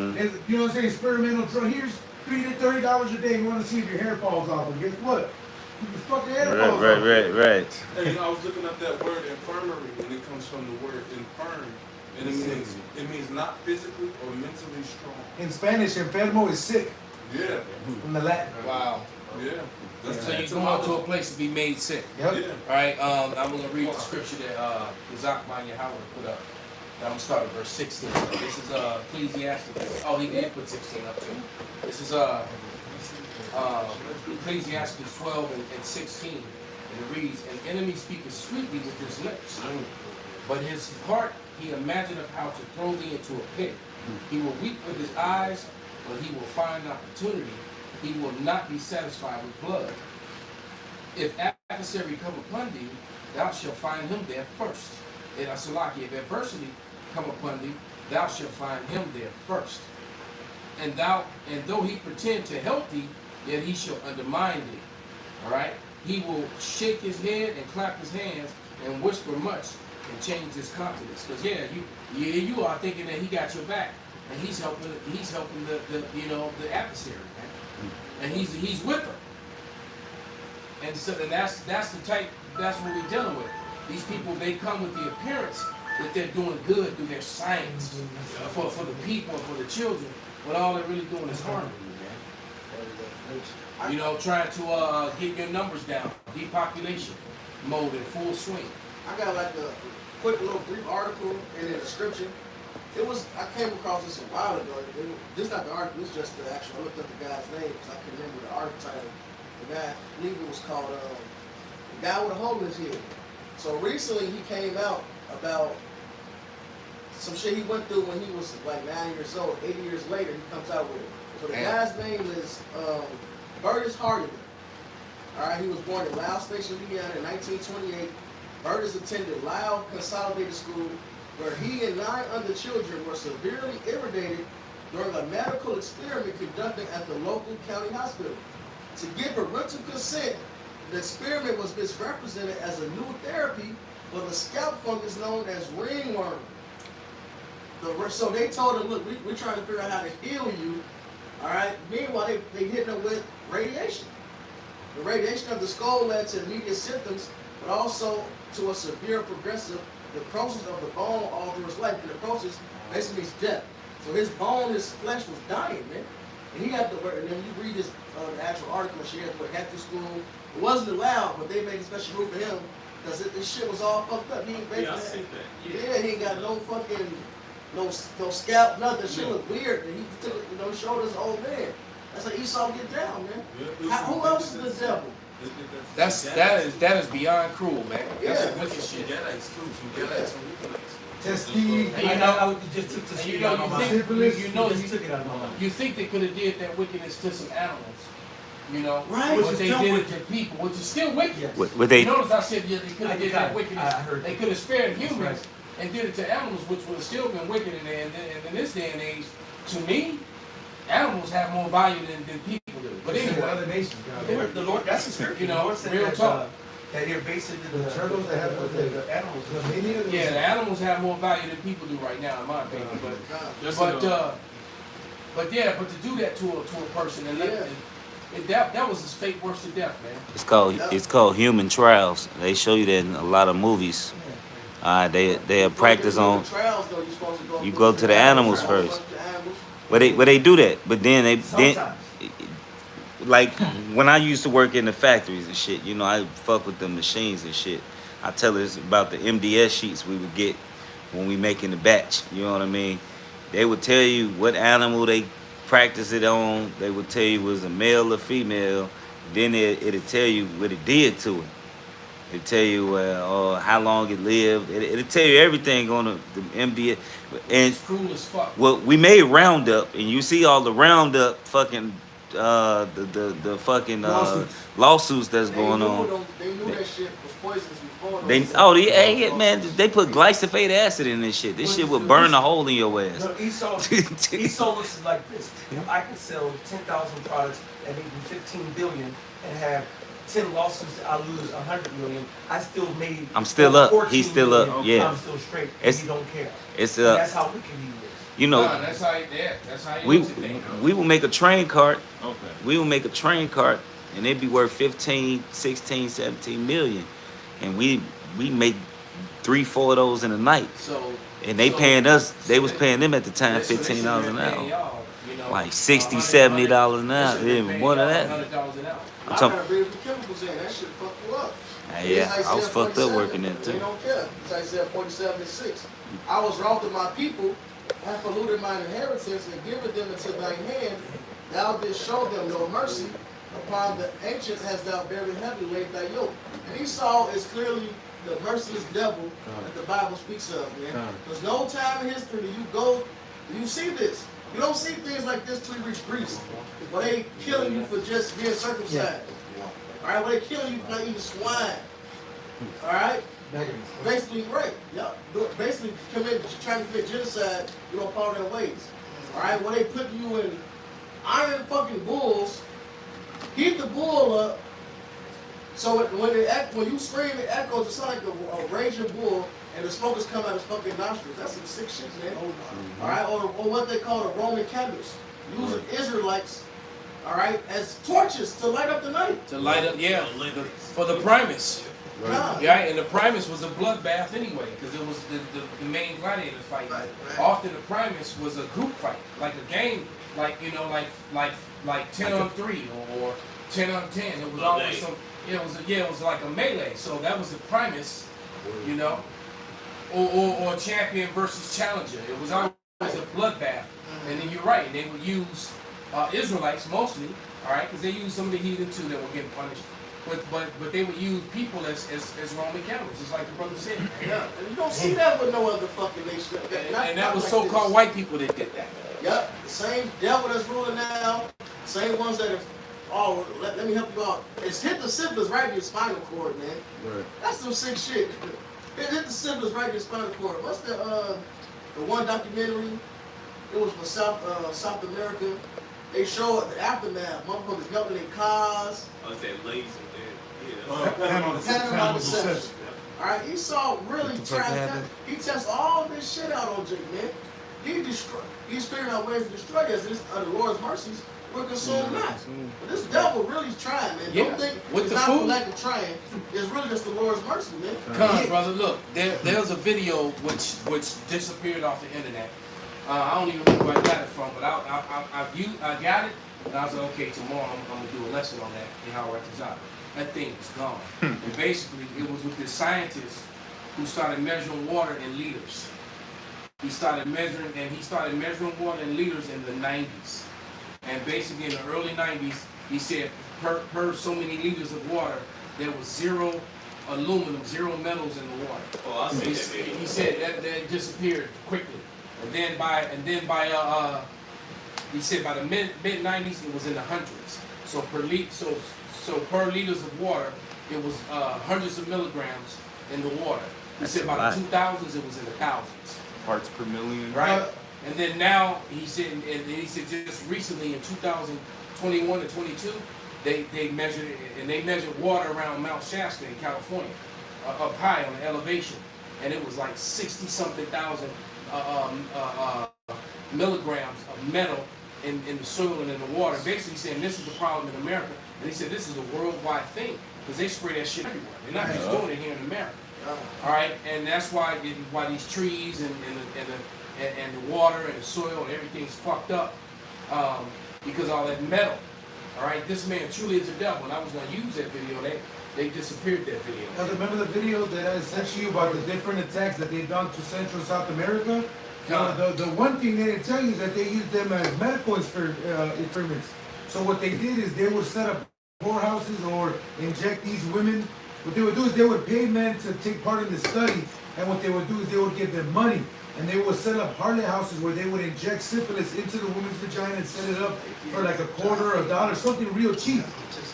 you know what I'm saying, experimental drug. Here's $30 a day. You want to see if your hair falls off, and guess what? Your fucking hair falls off. Right. Hey, I was looking up that word infirmary, and it comes from the word infirm, and it means not physically or mentally strong. In Spanish, enfermo is sick. Yeah. From the Latin. Wow. Yeah. So you're going to a place to be made sick. Yep. Yeah. All right. I'm going to read the scripture that Ezekiel Howard put up. I'm going to start at verse 16. This is Ecclesiastes. Oh, he did put 16 up too. This is Ecclesiastes 12 and 16. And it reads, "An enemy speaketh sweetly with his lips, but his heart he imagineth how to throw thee into a pit. He will weep with his eyes, but he will find opportunity. He will not be satisfied with blood. If adversary come upon thee, thou shalt find him there first." If adversity come upon thee, thou shalt find him there first. And though he pretend to help thee, yet he shall undermine thee. All right? He will shake his head and clap his hands and whisper much and change his countenance. Because you are thinking that he got your back, and he's helping the adversary, man. And he's with her. And so that's what we're dealing with. These people, they come with the appearance that they're doing good through their science for the people, for the children, but all they're really doing is harming you, man. You know, trying to get your numbers down, depopulation mode in full swing. I got like a quick little brief article in the description It was, I came across this a while ago. This not the article, it's just the actual, I looked up the guy's name because I couldn't remember the article title. The guy, I believe it was called The Guy with a Hole in His Head. So recently he came out about some shit he went through when he was like 9 years old. 80 years later, he comes out with it. So the guy's name is Burtis Hardiman. All right, he was born in Loud Station, Indiana in 1928. Burtis attended Loud Consolidated School, where he and 9 other children were severely irritated during a medical experiment conducted at the local county hospital. To get parental consent, the experiment was misrepresented as a new therapy for the scalp fungus known as ringworm. So they told him, look, we're trying to figure out how to heal you. All right. Meanwhile, they hit him with radiation. The radiation of the skull led to immediate symptoms, but also to a severe progressive necrosis of the bone all through his life. And necrosis basically means death. So his bone, his flesh was dying, man. And he had to work. And then you read this the actual article. She had to work after school. It wasn't allowed, but they made a special room for him because this shit was all fucked up. He ain't basically he ain't got no fucking no scalp, nothing. Shit looked weird. And he took it, he showed us old man. That's like Esau get down, man. Who else is the devil? That is beyond cruel, man. That's some wicked shit. You think they could have did that wickedness to some animals, right? But they did it to people, which is still wicked. They notice I said they could have did that wickedness. They could have spared humans and did it to animals, which would have still been wicked. And in this day and age, to me, animals have more value than people do. But anyway, other nations, God. The Lord, that's the scripture. The Lord said real talk. That you're basically the turtles that have the animals. Yeah, the animals have more value than people do right now, in my opinion. But to do that to a person and that was his fate worse to death, man. It's called human trials. They show you that in a lot of movies. They have practice on. You go to the animals first. But they do that. But then like when I used to work in the factories and shit, I fuck with the machines and shit. I tell us about the MDS sheets we would get when we making the batch. You know what I mean? They would tell you what animal they practice it on. They would tell you it was a male or female. Then it'll tell you what it did to it. It'll tell you how long it lived. It'll tell you everything on the MDS. And it's cruel as fuck. Well, we made Roundup, and you see all the Roundup fucking the fucking lawsuits that's going on. They knew that shit was poisonous before. Man, they put glyphosate acid in this shit. This shit would burn a hole in your ass. Esau looks like this. If I could sell 10,000 products and make 15 billion and have 10 lawsuits, I lose 100 million. I'm still up. He's still up. Million. Yeah. I'm still straight. And he don't care. That's how wicked he is. That's how we will make a train cart. Okay. We will make a train cart, and it'd be worth 15, 16, 17 million, and we make 3-4 of those in a night. And they paying us. They was paying them at the time $15 an hour, like $60, $70 an hour. Even more than that. I'm talking. The chemicals in that shit fuck you up. Yeah, I was fucked up working there too. They don't care. It's Isaiah 47:6. I was wroth with my people, have polluted mine inheritance, and given them into thine hand. Thou didst show them no mercy. Upon the ancient hast thou very heavy laid thy yoke. And Esau is clearly the merciless devil that the Bible speaks of, man. There's no time in history that you see this. You don't see things like this till you reach Greece. Where they killing you for just being circumcised. Alright, where they killing you for not eating swine. Alright? Basically, right. Yep. Basically trying to commit genocide, you don't follow their ways. Alright, where they putting you in iron fucking bulls, heat the bull up, so when you scream, it echoes. It's like a raging bull, and the smoke is coming out his fucking nostrils. That's some sick shit, man. All right, or what they call the Roman candles, using Israelites, all right, as torches to light up the night. To light up, yeah, for the Primus. Right. Yeah, and the Primus was a bloodbath anyway, because it was the main gladiator fight. Often the Primus was a group fight, like a game, like 10 on 3 or 10 on 10. It was always some. It was like a melee. So that was the Primus, or champion versus challenger. It was always bloodbath. And then you're right, they would use Israelites mostly, all right, because they used some of the heathen too that were getting punished. But they would use people as Roman cannibals, just like the brother said. Yeah, and you don't see that with no other fucking nation. And that was so-called white people that did that. Yep, the same devil that's ruling now, same ones that have, let me help you out. It's hit the syphilis right in your spinal cord, man. Right. That's some sick shit. It hit the syphilis right in your spinal cord. What's the one documentary? It was for South America. They showed the aftermath. Motherfuckers melting their cars. I said ladies and Panama deception. Alright, Esau really tried. He tests all this shit out on Jake, man. He's figuring out ways to destroy us. This the Lord's mercies will consume not. But this devil really trying, man. Yeah. Don't think With it's the not food. for lack of trying. It's really just the Lord's mercy, man. Come, brother, look, there's a video which disappeared off the internet. I don't even remember where I got it from, but I got it, and I was like, okay, tomorrow I'm gonna do a lesson on that and how it records out. That thing was gone. And basically, it was with this scientist who started measuring water in liters. He started measuring water in liters in the 90s. And basically, in the early 90s, he said per so many liters of water, there was zero aluminum, zero metals in the water. Oh, I see that. He said that disappeared quickly. And then by he said by the mid 90s it was in the hundreds. So per liters of water it was hundreds of milligrams in the water. He said by the 2000s it was in the thousands. Parts per million. Right. And then now he said just recently in 2021 and 22 they measured it, and they measured water around Mount Shasta in California up high on the elevation, and it was like 60-something thousand milligrams of metal in the soil and in the water. Basically saying this is the problem in America, and he said this is a worldwide thing because they spray that shit everywhere. They're not just doing it here in America. All right, and that's why these trees and the water and the soil and everything's fucked up because all that metal. All right, this man truly is a devil, and I was going to use that video. They disappeared that video. Now, remember the video that I sent you about the different attacks that they've done to Central and South America? The one thing they didn't tell you is that they used them as medical experiments. So what they did is they would set up poorhouses or inject these women. What they would do is they would pay men to take part in the study, and what they would do is they would give them money. And they would set up harlot houses where they would inject syphilis into the woman's vagina and set it up for like $0.25 or $1, something real cheap.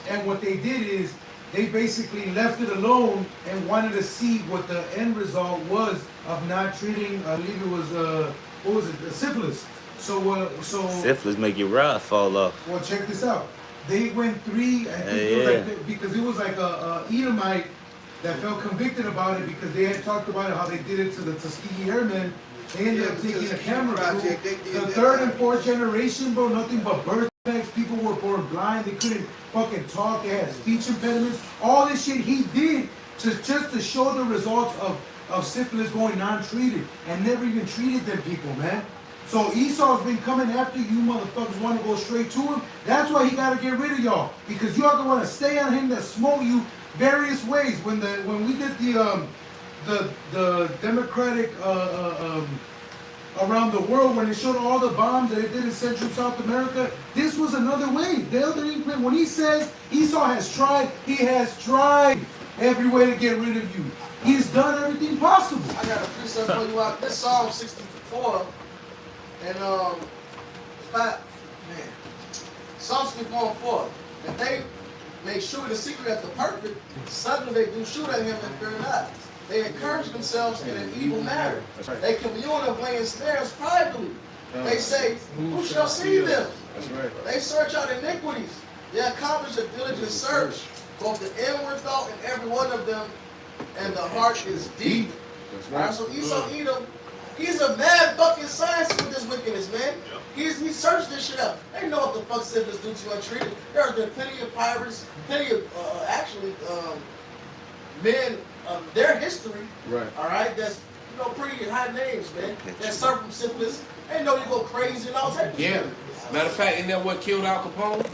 And what they did is they basically left it alone and wanted to see what the end result was of not treating, I believe it was, syphilis. So syphilis make your rod fall off. Well, check this out. They went because it was like a Edomite that felt convicted about it because they had talked about it, how they did it to the Tuskegee Airmen. They ended up taking a camera crew. The third and fourth generation, bro, nothing but birth defects. People were born blind. They couldn't fucking talk. They had speech impediments. All this shit he did just to show the results of syphilis going non-treated and never even treated them people, man. So Esau's been coming after you motherfuckers want to go straight to him. That's why he got to get rid of y'all. Because y'all gonna want to stay on him to smoke you various ways. When we did the Democratic around the world, when they showed all the bombs that they did in Central South America, this was another way. The other inkling, when he says Esau has tried, he has tried every way to get rid of you. He's done everything possible. I got a precept for you out. This Psalm 64 and Psalm 64 and 4. And they may shoot the secret at the perfect, suddenly they do shoot at him and fear not. They encourage themselves in an evil manner. Right. They commune of laying snares privately. They say, who shall see them? Right. They search out iniquities. They accomplish a diligent search, both the inward thought in every one of them, and the heart is deep. Right. Right, so Esau Edom, he's a mad fucking scientist with this wickedness, man. He searched this shit out. They know what the fuck syphilis do to you untreated. There's been plenty of pirates, plenty of men of their history. Right. All right, that's pretty high names, man. That suffer from syphilis. They know you go crazy and all types of shit. Matter of fact, isn't that what killed Al Capone?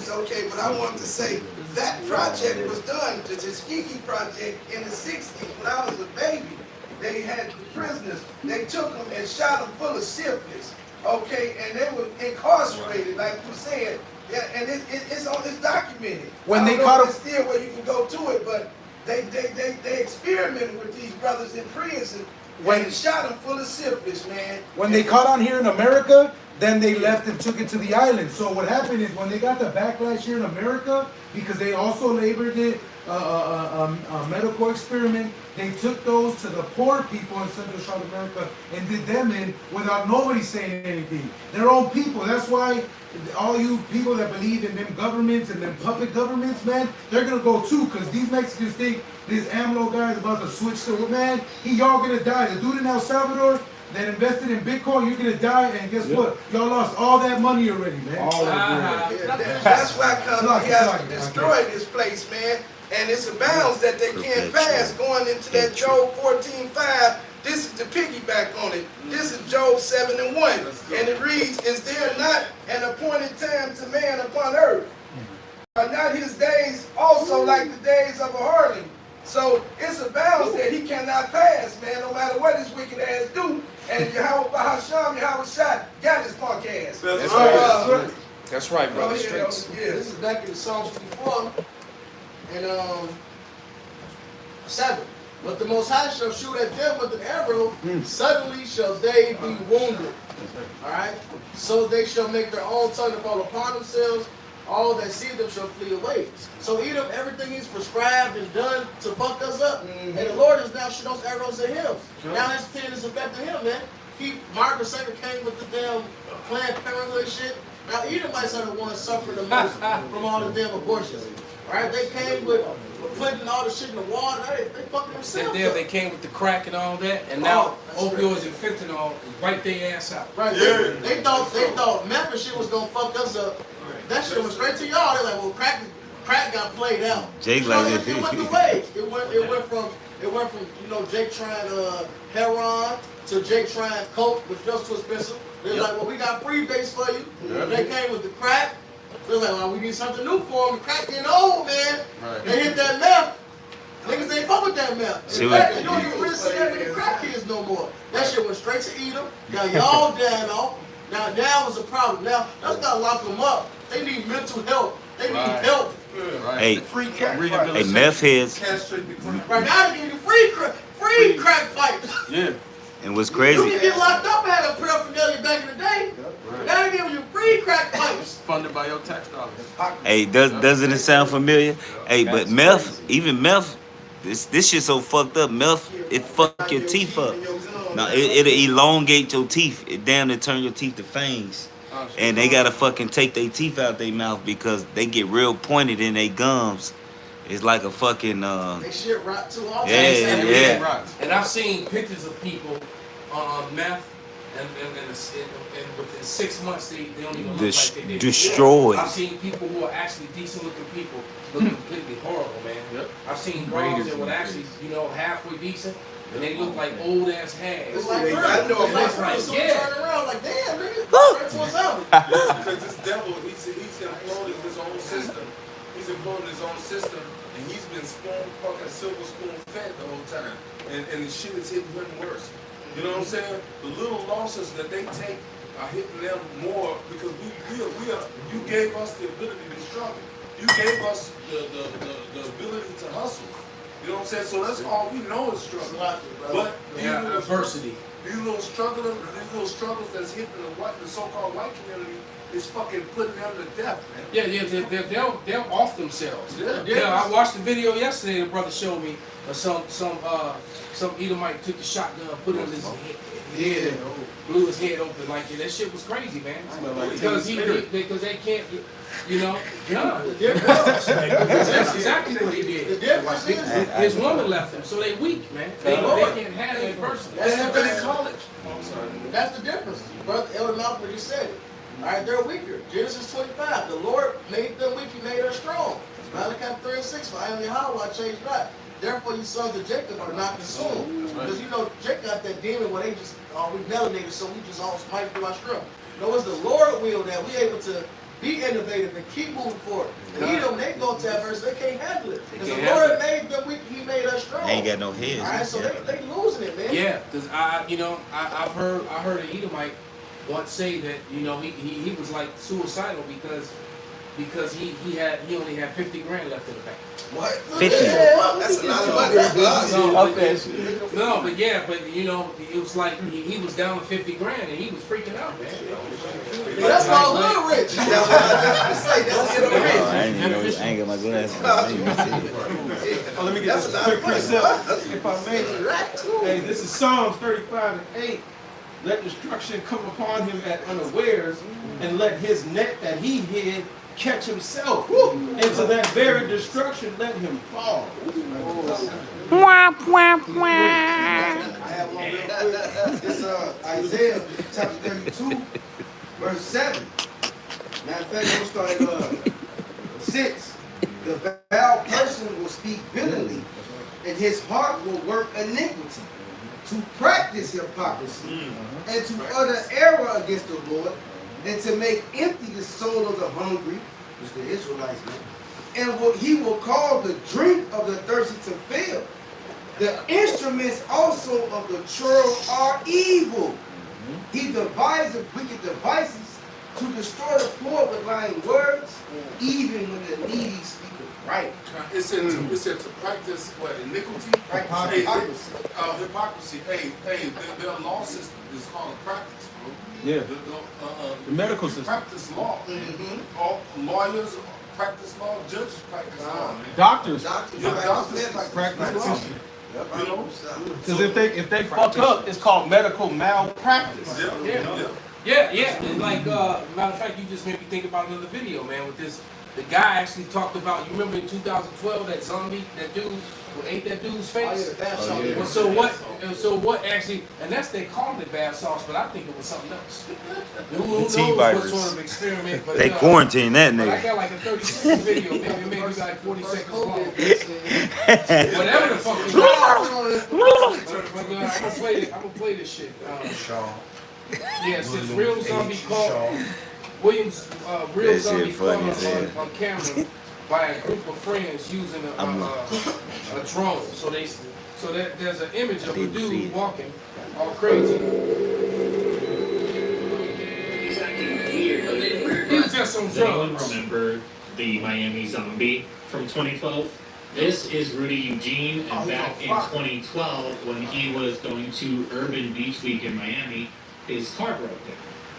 Okay, but I wanted to say that project was done, the Tuskegee Project, in the 60s when I was a baby. they had prisoners. They took them and shot them full of syphilis. Okay, and they were incarcerated, like you said. Yeah, and it's documented. When they I don't caught know them, if it's still where you can go to it, but they experimented with these brothers in prison and shot them full of syphilis, man. when they caught on here in America, then they left and took it to the island. So what happened is when they got the backlash here in America, because they also labored it, a medical experiment, they took those to the poor people in Central South America and did them in without nobody saying anything. Their own people. That's why all you people that believe in them governments and them puppet governments, man, they're gonna go too, because these Mexicans think this AMLO guy is about to switch to, man, y'all gonna die. The dude in El Salvador that invested in Bitcoin, you're gonna die, and guess what? Y'all lost all that money already, man. All that bread. That's why he has to destroy this place, man. And it's a bounds that they can't pass going into that Job 14:5. This is the piggyback on it. This is Job 7:1. And it reads, is there not an appointed time to man upon earth? Are not his days also like the days of a harlot? So it's a bounds that he cannot pass, man, no matter what his wicked ass do. And Yahweh Shah got his punk ass. That's right. That's right, brother. This is back in Psalms 54 and 7. But the Most High shall shoot at them with an arrow, suddenly shall they be wounded. Alright? So they shall make their own tongue to fall upon themselves, all that see them shall flee away. So Edom, everything he's prescribed and done to fuck us up, and the Lord is now shooting those arrows at him. Now his pen is affecting him, man. Margaret Sanger came with the damn Planned Parenthood shit. Now Edomites are the ones suffering the most from all the damn abortions. Right? They came with putting all the shit in the water. They fucking themselves up. They came with the crack and all that, and now opioids and fentanyl right their ass out. Right. Yeah. They thought meth and shit was gonna fuck us up. That shit went straight to y'all. They're like, well, crack got played out. Jake like it went the way. It went from Jake trying heroin to Jake trying coke, which was too expensive. They was like, well, we got free base for you. They came with the crack. They're like, well, we need something new for them. Crack getting old, man. Right. They hit that meth. Niggas ain't fuck with that meth. In fact, you don't even really see that many crack kids no more. That shit went straight to Edom. Got y'all down off. Now it's a problem. Now that's gotta lock them up. They need mental help. They need help. Hey, hey, meth heads. Right now they give you free crack pipes. Yeah. And what's crazy? You can get locked up and have a paraphernalia back in the day. Now they give you free crack pipes. Funded by your tax dollars. Hey, doesn't it sound familiar? Hey, but meth, even meth, this shit so fucked up. Meth, it fuck your teeth up. Now it'll elongate your teeth. It damn near turn your teeth to fangs. And they gotta fucking take their teeth out their mouth because they get real pointed in their gums. It's like a fucking they shit rot too. Yeah. And I've seen pictures of people on meth, and within 6 months they don't even look like they did. Destroyed. I've seen people who are actually decent looking people look completely horrible, man. I've seen bros that were actually, halfway decent, and they look like old ass hags. It's like, I know it's about turn around like, damn, nigga. Right to what's up. Because this devil, he's imploding his own system. He's imploding his own system, and he's been fucking silver spoon fed the whole time. And the shit is hitting him worse. You know what I'm saying? The little losses that they take are hitting them more because we are. You gave us the ability to struggle. You gave us the ability to hustle. You know what I'm saying? So that's all we know is struggle. But adversity. These little struggles that's hitting the so-called white community is fucking putting them to death, man. Yeah, they're off themselves. Yeah, I watched the video yesterday. The brother showed me some Edomite took the shotgun, put it on his head, blew his head open. Like that shit was crazy, man. Because they can't, That's exactly what he did. His woman left him, so they weak, man. They can't handle adversity. That's been in college. That's the difference. Brother Elder Malcolm, he said it. All right, they're weaker. Genesis 25. The Lord made them weak. He made us strong. Malachi 3:6. For I am Yahweh, I change not. Therefore, you sons of Jacob are not consumed. Because Jacob got that demon where they just we melanated, so we just all smite through our strength. No, it's the Lord will that we able to be innovative and keep moving forward. Edom, they go to adversity, they can't handle it. Because the Lord made them weak, He made us strong. They ain't got no heads. All right, so they losing. it, man. Yeah, because I heard an Edomite once say that he was like suicidal because he only had 50 grand left in the bank. What? 50. That's a lot of money. No, but it was like he was down to 50 grand and he was freaking out, man. That's all hood rich. I ain't got my glasses. Let me get this quick precept, if I may. Hey, this is Psalms 35:8. Let destruction come upon him at unawares, and let his net that he hid catch himself. Into that very destruction, let him fall. I have one real quick. It's Isaiah chapter 32, verse 7. Matter of fact, I'm going to start at 6. The vile person will speak bitterly, and his heart will work iniquity, to practice hypocrisy, and to utter error against the Lord, and to make empty the soul of the hungry, which the Israelites did. And he will cause the drink of the thirsty to fail. The instruments also of the churl are evil. He devises wicked devices to destroy the poor with lying words, even when the needy speaketh right. It said to practice what? Iniquity? Hypocrisy. Hypocrisy. Hey, their law system is called a practice, bro. Yeah. The medical system. Practice law. All lawyers practice law, judges practice law. Doctors. Doctors Practice law. You know? Because if they fuck up, it's called medical malpractice. Yeah. And like, matter of fact, you just made me think about another video, man, with this. The guy actually talked about, you remember in 2012, that zombie, that dude who ate that dude's face? Well, so what actually, and they called it bath sauce, but I think it was something else. Who knows what sort of experiment, but they quarantined that but I nigga. got like a 30-second video, maybe like 40 seconds long. Whatever the fuck it was. I'm gonna play this shit. Yes, it's real zombie called Williams, real zombie caught on camera by a group of friends using a drone. So there's an image of a dude walking all crazy. He's just on drugs. Does anyone remember the Miami zombie from 2012? This is Rudy Eugene, and back in 2012, when he was going to Urban Beach Week in Miami, his car broke down.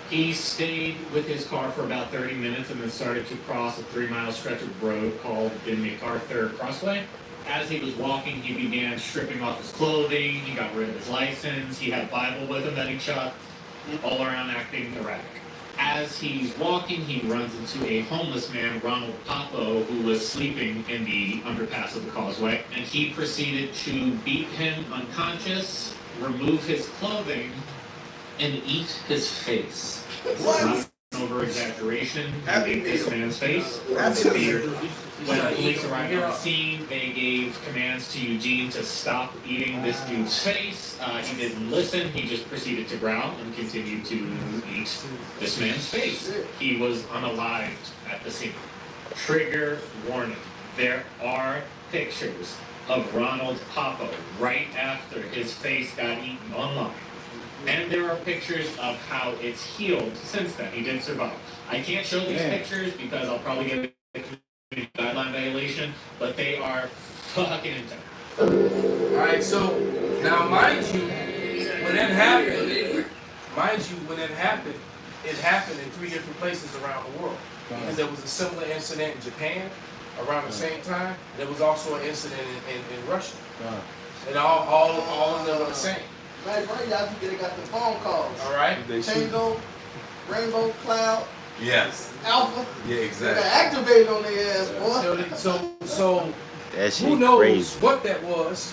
He stayed with his car for about 30 minutes and then started to cross a 3-mile stretch of road called the MacArthur Crossway. As he was walking, he began stripping off his clothing, he got rid of his license, he had a Bible with him that he chucked, all around acting erratic. As he's walking, he runs into a homeless man, Ronald Papo, who was sleeping in the underpass of the causeway, and he proceeded to beat him unconscious, remove his clothing, and eat his face. What? Over exaggeration, he ate this man's face. When the police arrived on the scene, they gave commands to Eugene to stop eating this dude's face. He didn't listen. He just proceeded to growl and continued to eat this man's face. He was unalived at the scene. Trigger warning. There are pictures of Ronald Papo right after his face got eaten online. And there are pictures of how it's healed since then. He did survive. I can't show these pictures because I'll probably get a community guideline violation, but they are fucking intense. Alright, so now mind you, when that happened, it happened in 3 different places around the world. Because there was a similar incident in Japan around the same time. There was also an incident in Russia. And all of them were the same. Right, y'all got the phone calls. All right. Tango, Rainbow, Cloud. Yes. Alpha. Yeah, exactly. They got activated on their ass, boy. So that shit who knows crazy. what that was?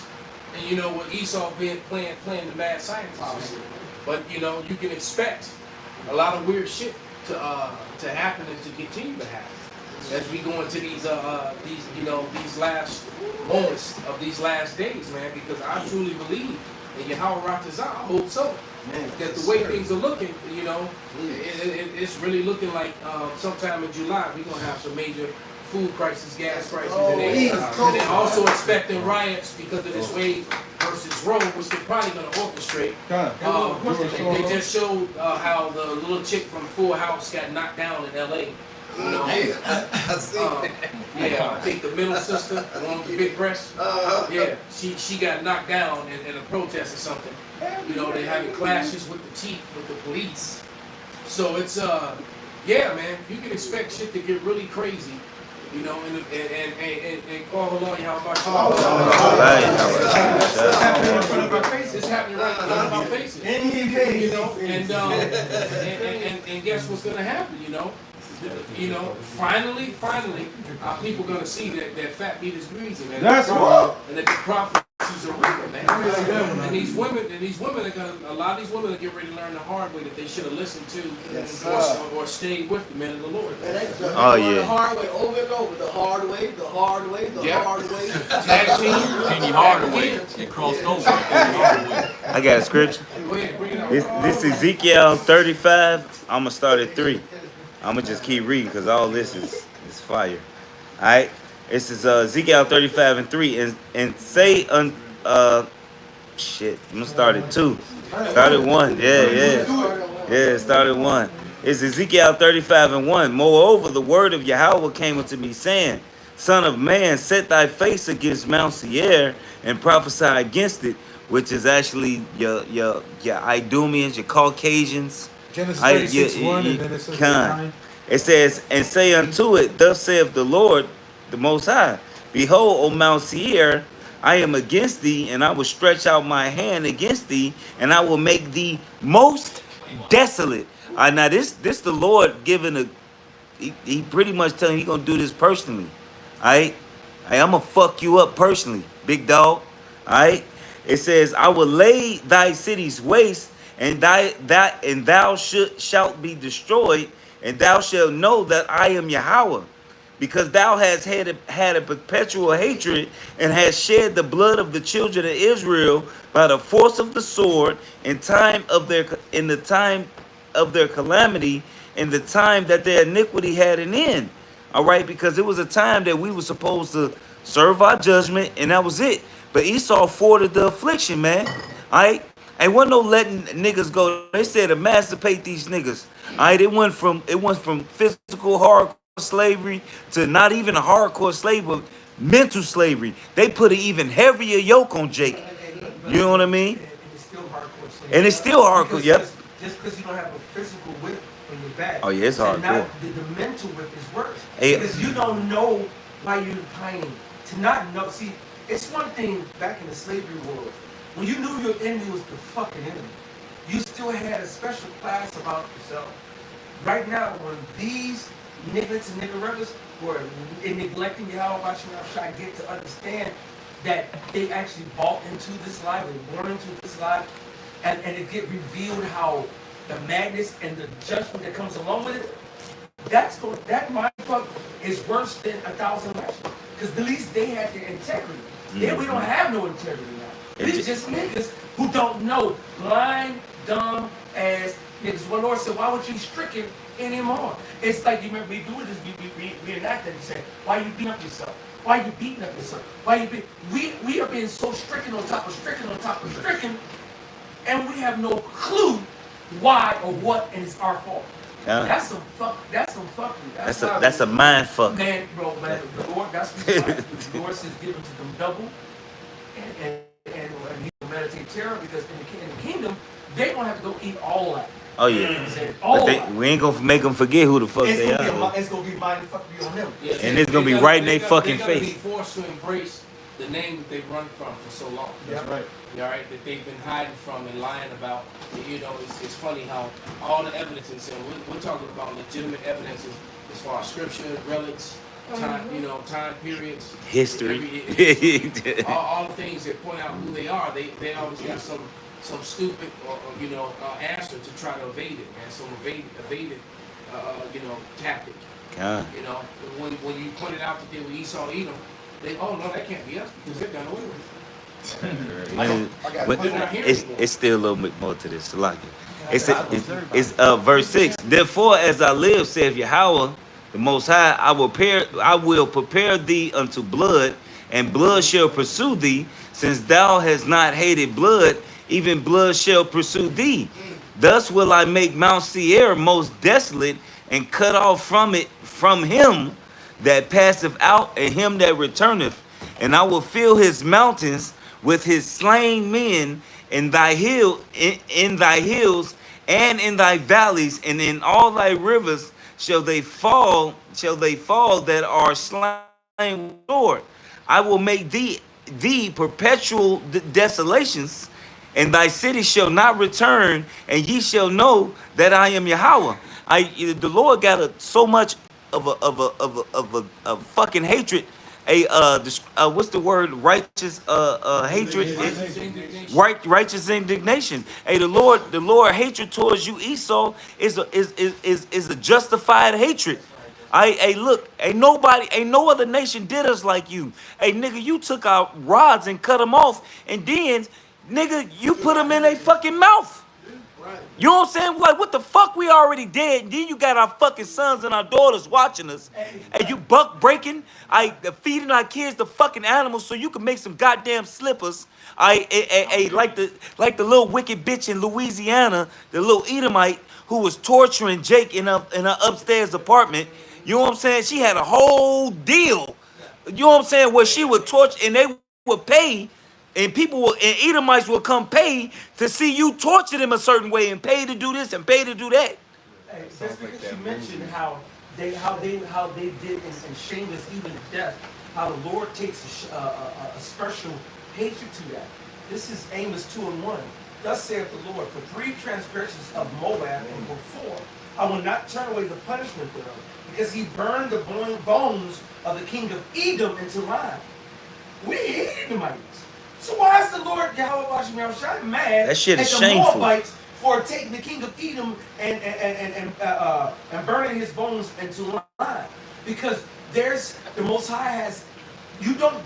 And you know what Esau been playing the mad scientist. But you know you can expect a lot of weird shit to happen and to continue to happen as we go into these last moments of these last days, man. Because I truly believe. And Yahweh Ratazah, I hope so. That the way things are looking, you know, it's really looking like sometime in July we're gonna have some major food crisis, gas crisis, and they're also expecting riots because of this wave versus this road, which they're probably gonna orchestrate. They just showed how the little chick from Full House got knocked down in L.A. You know, yeah, I think the middle sister, the one with the big breasts, yeah, she got knocked down in a protest or something. You know, they're having clashes with the chief, with the police. So it's yeah, man, you can expect shit to get really crazy. You know, and call the lawyer, how about it's happening right in front of our faces. You know, and guess what's gonna happen, you know? Finally, our people gonna see that fat meat is greasy, man. That's right. And that the prophecies are real, man. And these women are gonna, a lot of these women are getting ready to learn the hard way that they should have listened to or stayed with the men of the Lord. Oh yeah. The hard way over and over. The hard way. The hard way. The hard way. Tag team. Any harder way. It crossed over. I got a scripture. Go ahead, bring it up. This Ezekiel 35. I'm gonna start at 3. I'm gonna just keep reading because all this is fire. All right, this is Ezekiel 35 and 3, and say shit. I'm gonna start at 2. Start at 1. Yeah. Start at 1. It's Ezekiel 35 and 1. Moreover, the word of Yahweh came unto me, saying, Son of man, set thy face against Mount Seir and prophesy against it, which is actually your Idumeans, your Caucasians. Genesis 36:1, and then it says 9. It says, and say unto it, thus saith the Lord, the Most High, Behold, O Mount Seir, I am against thee, and I will stretch out my hand against thee, and I will make thee most desolate. Now this the Lord giving he pretty much telling he gonna do this personally. Alright? I'm gonna fuck you up personally, big dog. Alright? It says, I will lay thy cities waste, and thou shalt be destroyed, and thou shalt know that I am Yahweh, because thou hast had a perpetual hatred, and hast shed the blood of the children of Israel by the force of the sword in the time of their calamity, in the time that their iniquity had an end. All right, because it was a time that we were supposed to serve our judgment, and that was it. But Esau afforded the affliction, man. All right. Ain't wasn't no letting niggas go. They said emancipate these niggas. All right, it went from physical hardcore slavery to not even a hardcore slavery, but mental slavery. They put an even heavier yoke on Jake. You know what I mean? And it's still hardcore. Yep. Just because you don't have a physical whip on your back. Oh yeah, it's hardcore. The mental whip is worse. Hey, because you don't know why you're pining. To not know. See, it's one thing back in the slavery world. When you knew your enemy was the fucking enemy, you still had a special class about yourself. Right now, when these niggas and niggerettes were neglecting Yahweh Shai get to understand that they actually bought into this life, they born into this life, and it get revealed how the madness and the judgment that comes along with it, that mindfuck is worse than 1,000 lashes. Because at least they had their integrity. Then we don't have no integrity now. It's just niggas who don't know. Blind, dumb ass niggas. Well, Lord said, why would you be stricken anymore? It's like, you remember we do this, we enact that. You say, why are you beating up yourself? Why are you beating up yourself? We are being so stricken on top of stricken on top of stricken, and we have no clue why or what, and it's our fault. That's some fucking. That's a mind fuck. Man, bro, man, the Lord, that's what he's like. The Lord says give them to them double, and he will meditate terror, because in the kingdom, they don't have to go eat all that. Oh yeah. We ain't gonna make them forget who the fuck they are. It's gonna be mind fucking on them. Yeah, and it's gonna be right in their fucking face. Be forced to embrace the name that they've run from for so long. That's right. All right, that they've been hiding from and lying about. You know, it's funny how all the evidences, and we're talking about legitimate evidences as far as scripture, relics, time, time periods, history, all the things that point out who they are. They always got some stupid answer to try to evade it, man. Some evaded tactic. You know, when you pointed out that they were Esau Edom, no, that can't be us because they're done away with it. It's still a little bit more to this. Like it's verse 6. Therefore, as I live, saith Yahweh, the Most High, I will prepare thee unto blood, and blood shall pursue thee. Since thou hast not hated blood, even blood shall pursue thee. Thus will I make Mount Seir most desolate, and cut off from him that passeth out, and him that returneth. And I will fill his mountains with his slain men, in thy in thy hills and in thy valleys, and in all thy rivers shall they fall that are slain with sword. I will make thee perpetual desolations, and thy city shall not return, and ye shall know that I am Yahweh. The Lord got so much of fucking hatred. What's the word? Righteous hatred. Righteous indignation. Hey, the Lord hatred towards you, Esau, is a justified hatred. Hey, look, ain't no other nation did us like you. Hey, nigga, you took our rods and cut them off, and then, nigga, you put them in a fucking mouth. You know what I'm saying? Like, what the fuck? We already dead. And then you got our fucking sons and our daughters watching us. And you buck breaking, feeding our kids the fucking animals so you can make some goddamn slippers. Like the little wicked bitch in Louisiana, the little Edomite who was torturing Jake in her upstairs apartment. You know what I'm saying? She had a whole deal. You know what I'm saying? Where she would torture, and they would pay. And Edomites will come pay to see you torture them a certain way, and pay to do this and pay to do that. Hey, just because you mentioned how they did and shamed us even to death, how the Lord takes a special hatred to that. This is Amos 2:1. Thus saith the Lord, for 3 transgressions of Moab, and for 4, I will not turn away the punishment thereof, because he burned the bones of the king of Edom into lime. We hate Edomites. So why is the Lord Yahweh mad that shit is at the shameful. Moabites for taking the king of Edom and burning his bones into lime? Because there's the Most High has you don't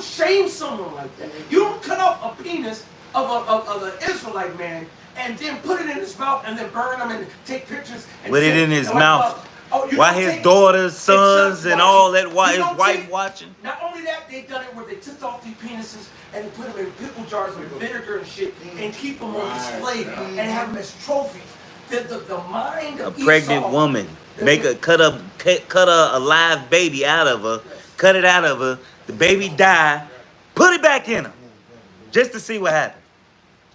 shame someone like that. You don't cut off a penis of an Israelite man and then put it in his mouth and then burn him and take pictures. And Put it in his mouth. Why his daughters, sons, and all that? Why his wife watching? Not only that, they've done it where they took off these penises and they put them in pickle jars with vinegar and shit and keep them on display and have them as trophies. The mind of a pregnant Esau, woman, cut a live baby out of her, cut it out of her. The baby die, put it back in her, just to see what happens.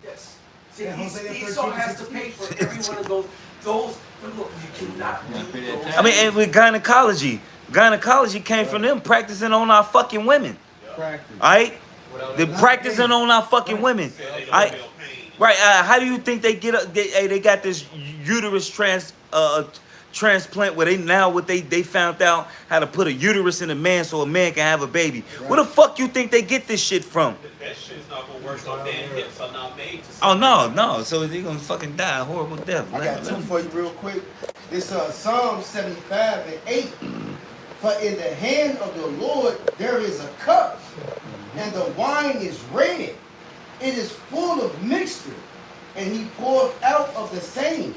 Yes. See, Esau has to pay for every one of those. Look, you cannot do those. I mean, and with gynecology came from them practicing on our fucking women. Practice. Alright? They're practicing on our fucking women. Right? How do you think they get they got this uterus transplant where they found out how to put a uterus in a man so a man can have a baby? Right. Where the fuck you think they get this shit from? That shit's not gonna work. No damn hips are not made to. Oh no. So they're gonna fucking die a horrible death. I got 2 for you real quick. It's Psalm 75:8. For in the hand of the Lord there is a cup, and the wine is red. It is full of mixture, and he poureth out of the same.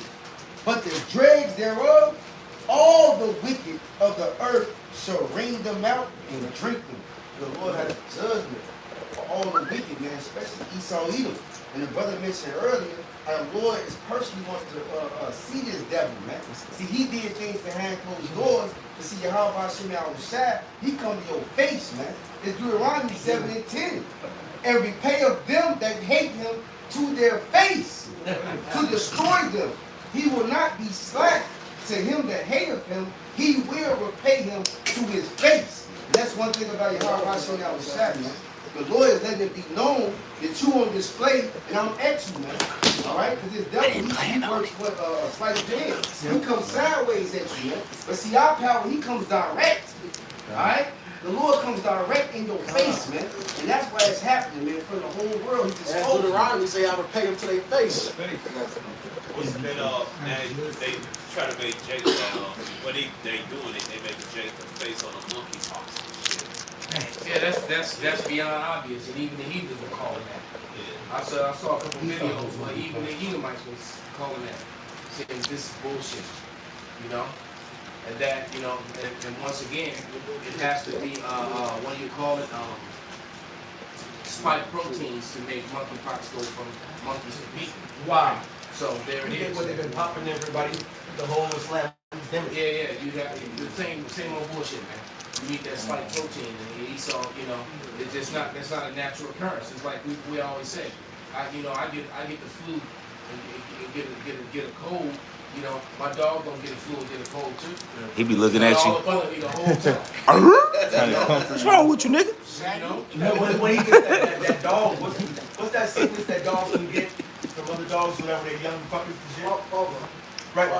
But the dregs thereof, all the wicked of the earth shall wring them out and drink them. The Lord has judgment for all the wicked, man, especially Esau Edom. And the brother mentioned earlier, our Lord is personally wants to see this devil, man. See, he did things behind closed doors to see Yahweh Hashem Yahushua. He come to your face, man. It's Deuteronomy 7:10. And repay of them that hate him to their face, to destroy them. He will not be slack to him that hateth him. He will repay him to his face. And that's one thing about Yahweh Hashem Yahushua, man. The Lord is letting it be known that you on display and I'm at you, man. All right? Because this devil, he works with a sleight of hand. He comes sideways at you, man. But see, our power, he comes direct. All right? The Lord comes direct in your face, man. And that's why it's happening, man. For the whole world, he's just Deuteronomy say I repay him to their face. What's that? They try to make Jake. What they doing? They make Jake the face on a monkey pox. Yeah, that's beyond obvious, and even the heathens were calling that. Yeah. I saw a couple videos where even the Edomites was calling that, saying this is bullshit. You know, and that, you know, and once again, it has to be, what do you call it, spike proteins to make monkeypox go from monkeys to people. Wow. So there it is. What they've been popping everybody, the whole Islam. Yeah, you got the same old bullshit, man. You need that spike protein, and Esau, you know, it's just not, that's not a natural occurrence. It's like we always say, I get the flu and get a cold. You know, my dog don't get a flu and get a cold too. He be looking at you. All up under me the whole time. What's wrong with you, nigga? You know, when he gets that dog, what's that sickness that dogs can get from other dogs whenever they're young puppies and shit? Right.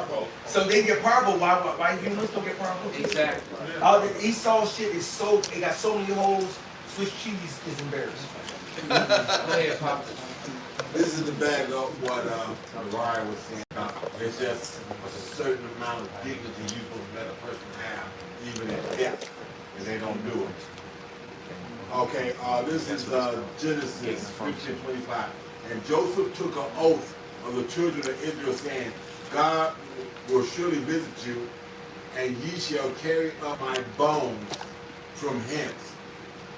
So they get parvo. Why humans don't get parvo? Exactly. The Esau shit is so, it got so many holes. Swiss cheese is embarrassing. Go ahead, Pop. This is the bag of what Ryan was saying. It's just a certain amount of dignity you're supposed to let a person have, even in death, and they don't do it. Okay, this is Genesis 15:25. And Joseph took an oath of the children of Israel, saying, God will surely visit you, and ye shall carry up my bones from hence.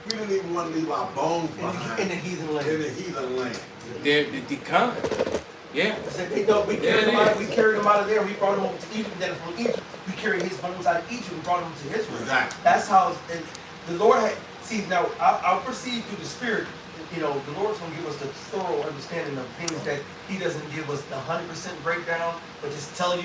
We don't even want to leave our bones behind in the heathen land. In the heathen land. They're declined. Yeah. We carried them out of there. We brought them over to Egypt. Then from Egypt, we carried his bones out of Egypt and brought them to Israel. Exactly. That's how the Lord had. See, now I'll proceed through the Spirit. You know, the Lord's going to give us the thorough understanding of things that He doesn't give us the 100% breakdown, but just tell you.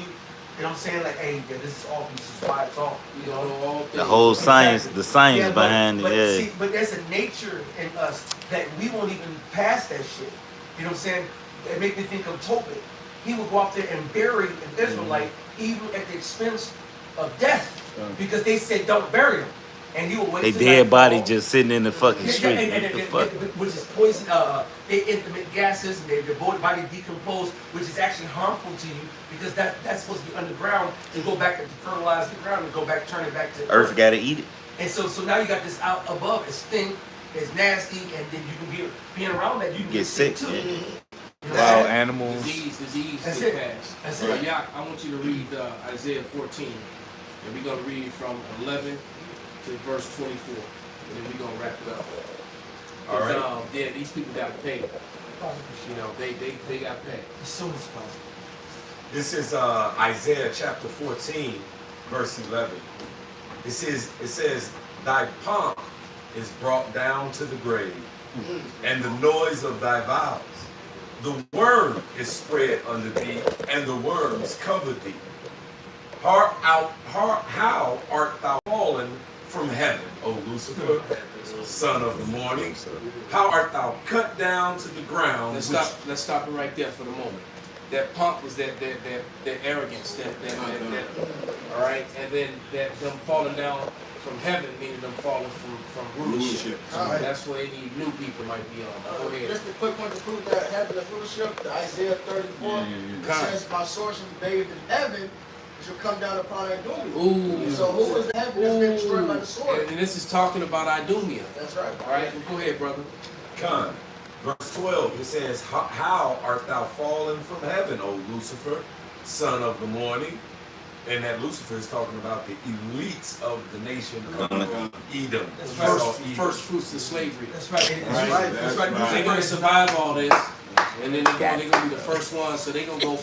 You know what I'm saying? Like, hey, yeah, this is off, this is why it's off. You know, The whole science, the science behind it, yeah. See, but there's a nature in us that we won't even pass that shit. You know what I'm saying? It made me think of Tobit. He would go out there and bury an Israelite even at the expense of death because they said don't bury him. And he would wait. They dead body just sitting in the fucking street. Which is poison, they intimate gases, and their body decompose, which is actually harmful to you because that's supposed to be underground and go back and fertilize the ground and go back, turn it back to Earth gotta eat it. And so now you got this out above, it stink, it's nasty, and then you can being around that, you can get sick too. Yeah. Wild animals. Disease That's get it. passed. That's it. Yeah, I want you to read Isaiah 14, and we're gonna read from 11 to verse 24, and then we're gonna wrap it up. All right. Yeah, these people got paid. You know, they got paid as soon as possible. This is Isaiah chapter 14, verse 11. It says, thy pomp is brought down to the grave, and the noise of thy vows. The worm is spread under thee, and the worms cover thee. How art thou fallen from heaven, O Lucifer, son of the morning? How art thou cut down to the ground? Let's stop it right there for the moment. That pomp was that arrogance, that all right, and then that them falling down from heaven, meaning them falling from rulership. Right. That's where any new people might be on. Go ahead. Just a quick one to prove that heaven is rulership. The Isaiah 34 it says, "My sword shall be bathed in heaven, it shall come down upon Idumea." Ooh. So who is the heaven that's been destroyed by the sword? And this is talking about Idumea. That's right. All right, go ahead, brother. Come. Verse 12, it says, how art thou fallen from heaven, O Lucifer, son of the morning? And that Lucifer is talking about the elites of the nation of Edom. First fruits of slavery. That's right. That's right. They're going to survive all this, and then they're going to be the first ones. So they're going to go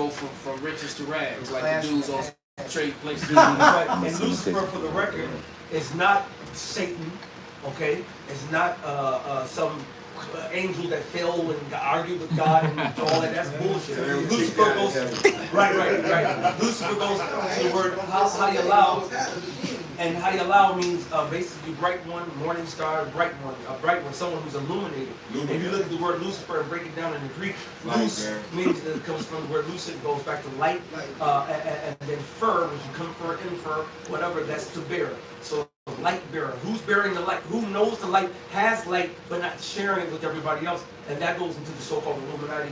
from riches to rags, like the dudes on trade places. And Lucifer, for the record, is not Satan. Okay, it's not some angel that fell and argued with God and all that. That's bullshit. Lucifer goes right. Lucifer goes to the word Hayalao, and Hayalao means basically bright one, morning star, bright one, someone who's illuminated. If you look at the word Lucifer and break it down in the Greek, luz means it comes from the word lucid, goes back to light, and then fur, which you confer, infer, whatever, that's to bear. So light bearer. Who's bearing the light? Who knows the light, has light, but not sharing it with everybody else? And that goes into the so-called Illuminati.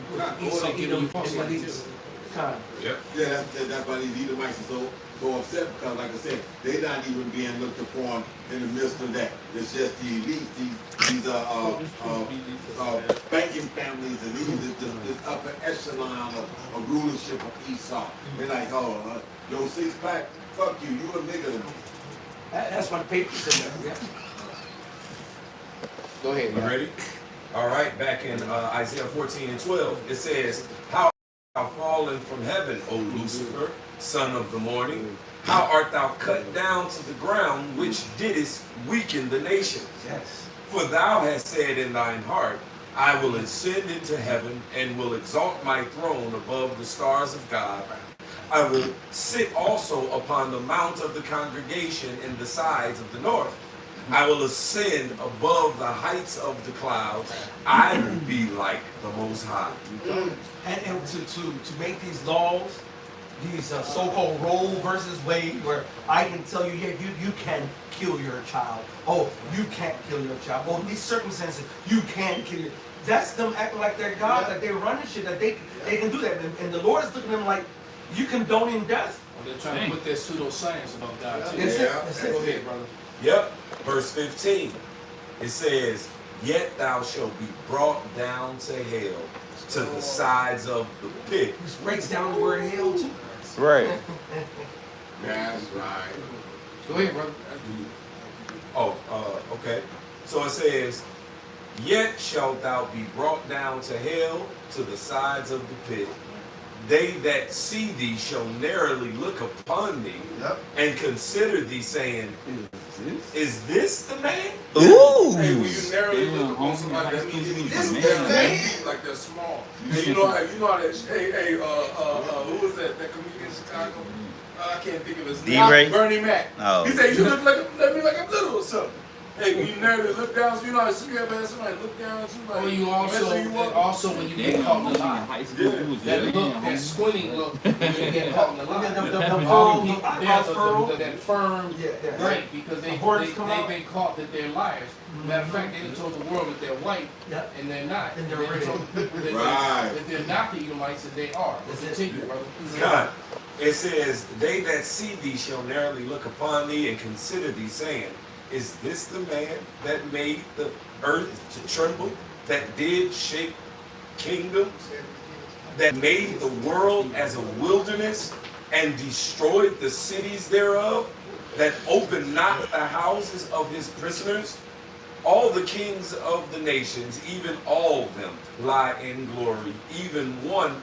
time. Yep. Yeah, that's why these Edomites are so upset, because like I said, they're not even being looked upon in the midst of that. It's just the elites, these banking families, and these this upper echelon of rulership of Esau. They're like, oh, yo, six pack, fuck you, you a nigga to me. That's what the papers in there. Yeah. Go ahead. You ready? All right, back in Isaiah 14:12, it says, How art thou fallen from heaven, O Lucifer, son of the morning? How art thou cut down to the ground, which didst weaken the nations? Yes. For thou hast said in thine heart, I will ascend into heaven, and will exalt my throne above the stars of God. I will sit also upon the mount of the congregation in the sides of the north. I will ascend above the heights of the clouds. I will be like the Most High. And to make these laws, these so-called Roe versus Wade, where I can tell you, yeah, you can kill your child. Oh, you can't kill your child. Oh, in these circumstances, you can kill your. That's them acting like they're God, that they're running shit, that they can do that. And the Lord is looking at them like, you condoning death. Well, they're trying to put their pseudoscience about God too. That's it. Go ahead, brother. Yep, verse 15. It says, Yet thou shalt be brought down to hell, to the sides of the pit. Which breaks down the word hell too. Right. That's right. Go ahead, brother. Okay. So it says, Yet shalt thou be brought down to hell, to the sides of the pit. They that see thee shall narrowly look upon thee, and consider thee, saying, Is this the man? Ooh. Hey, when you narrowly look upon somebody, that means they're like they're small. And you know how that. Who was that? That comedian in Chicago? I can't think of his name. D-Ray? Bernie Mac. Oh. He said you look like me like I'm little or something. Hey, when you narrowly look down, so you know how you ever had somebody look down at you like. Well, you also when you get caught in the lie. That look, that squinting look, when you get caught in the lie. That firm, right? Because they've been caught that they're liars. Matter of fact, they done told the world that they're white, and they're not. And they're that they're not the Edomites, and they are. Let's continue, brother. God. It says, They that see thee shall narrowly look upon thee, and consider thee, saying, Is this the man that made the earth to tremble, that did shake kingdoms, that made the world as a wilderness, and destroyed the cities thereof, that opened not the houses of his prisoners? All the kings of the nations, even all of them, lie in glory, even one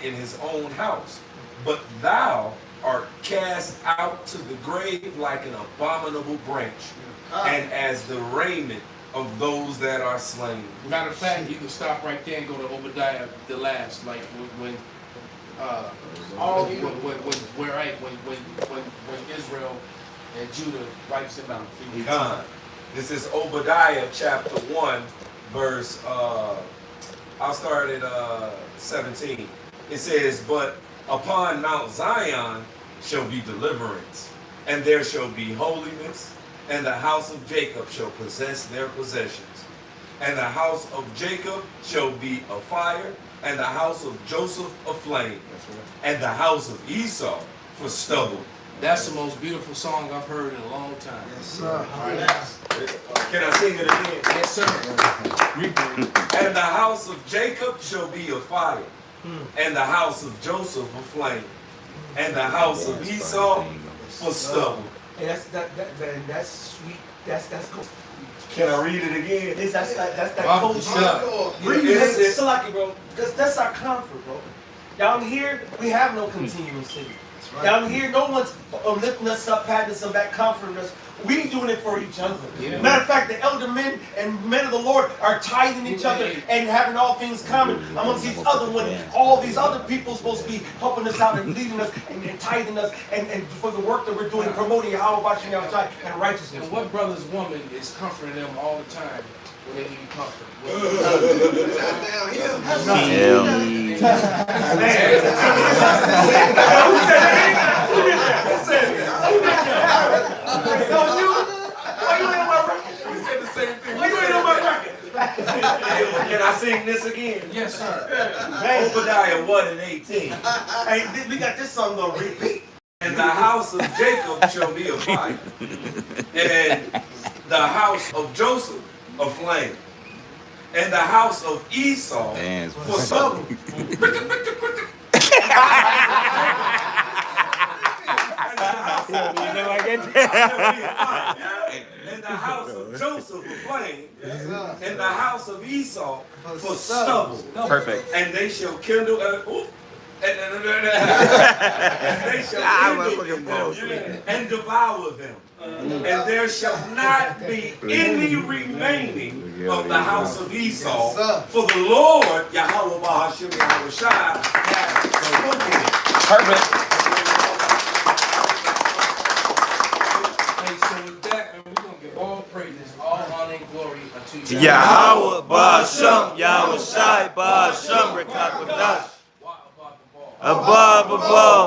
in his own house. But thou art cast out to the grave like an abominable branch, and as the raiment of those that are slain. Matter of fact, you can stop right there and go to Obadiah the last, like when Israel and Judah wipes them out. God. This is Obadiah chapter 1, verse I'll start at 17. It says, But upon Mount Zion shall be deliverance, and there shall be holiness, and the house of Jacob shall possess their possessions. And the house of Jacob shall be a fire, and the house of Joseph a flame, and the house of Esau for stubble. That's the most beautiful song I've heard in a long time. Yes, sir. Can I sing it again? Yes, sir. And the house of Jacob shall be a fire, and the house of Joseph a flame, and the house of Esau for stubble. Hey, that's sweet. That's cool. Can I read it again? That's that cold. Read it, Salaki, bro. Because that's our comfort, bro. Down here, we have no continuum city. Down here, no one's lifting us up, patting us on back, comforting us. We doing it for each other. Yeah. Matter of fact, the elder men and men of the Lord are tithing each other and having all things common amongst these other women. All these other people supposed to be helping us out and leading us and tithing us and for the work that we're doing, promoting Yahweh outside and righteousness. And what brother's woman is comforting them all the time when they need comfort? We said the same thing. Why you ain't on my record? Can I sing this again? Yes, sir. Obadiah 1 and 18. Hey, we got this song on repeat. And the house of Jacob shall be a fire, and the house of Joseph a flame, and the house of Esau for stubble. And the house of Joseph a flame, and the house of Esau for stubble. Perfect. And they shall kindle and they shall kindle them and devour them. And there shall not be any remaining of the house of Esau, for the Lord Yahweh Bahashim Yahweh Shai has spoken it. Perfect. Hey, so with that, man, we're gonna give all praises, all honor and glory unto Yahweh Bahasham, Yahweh Shai Bahasham, Rekakwadash. Abba,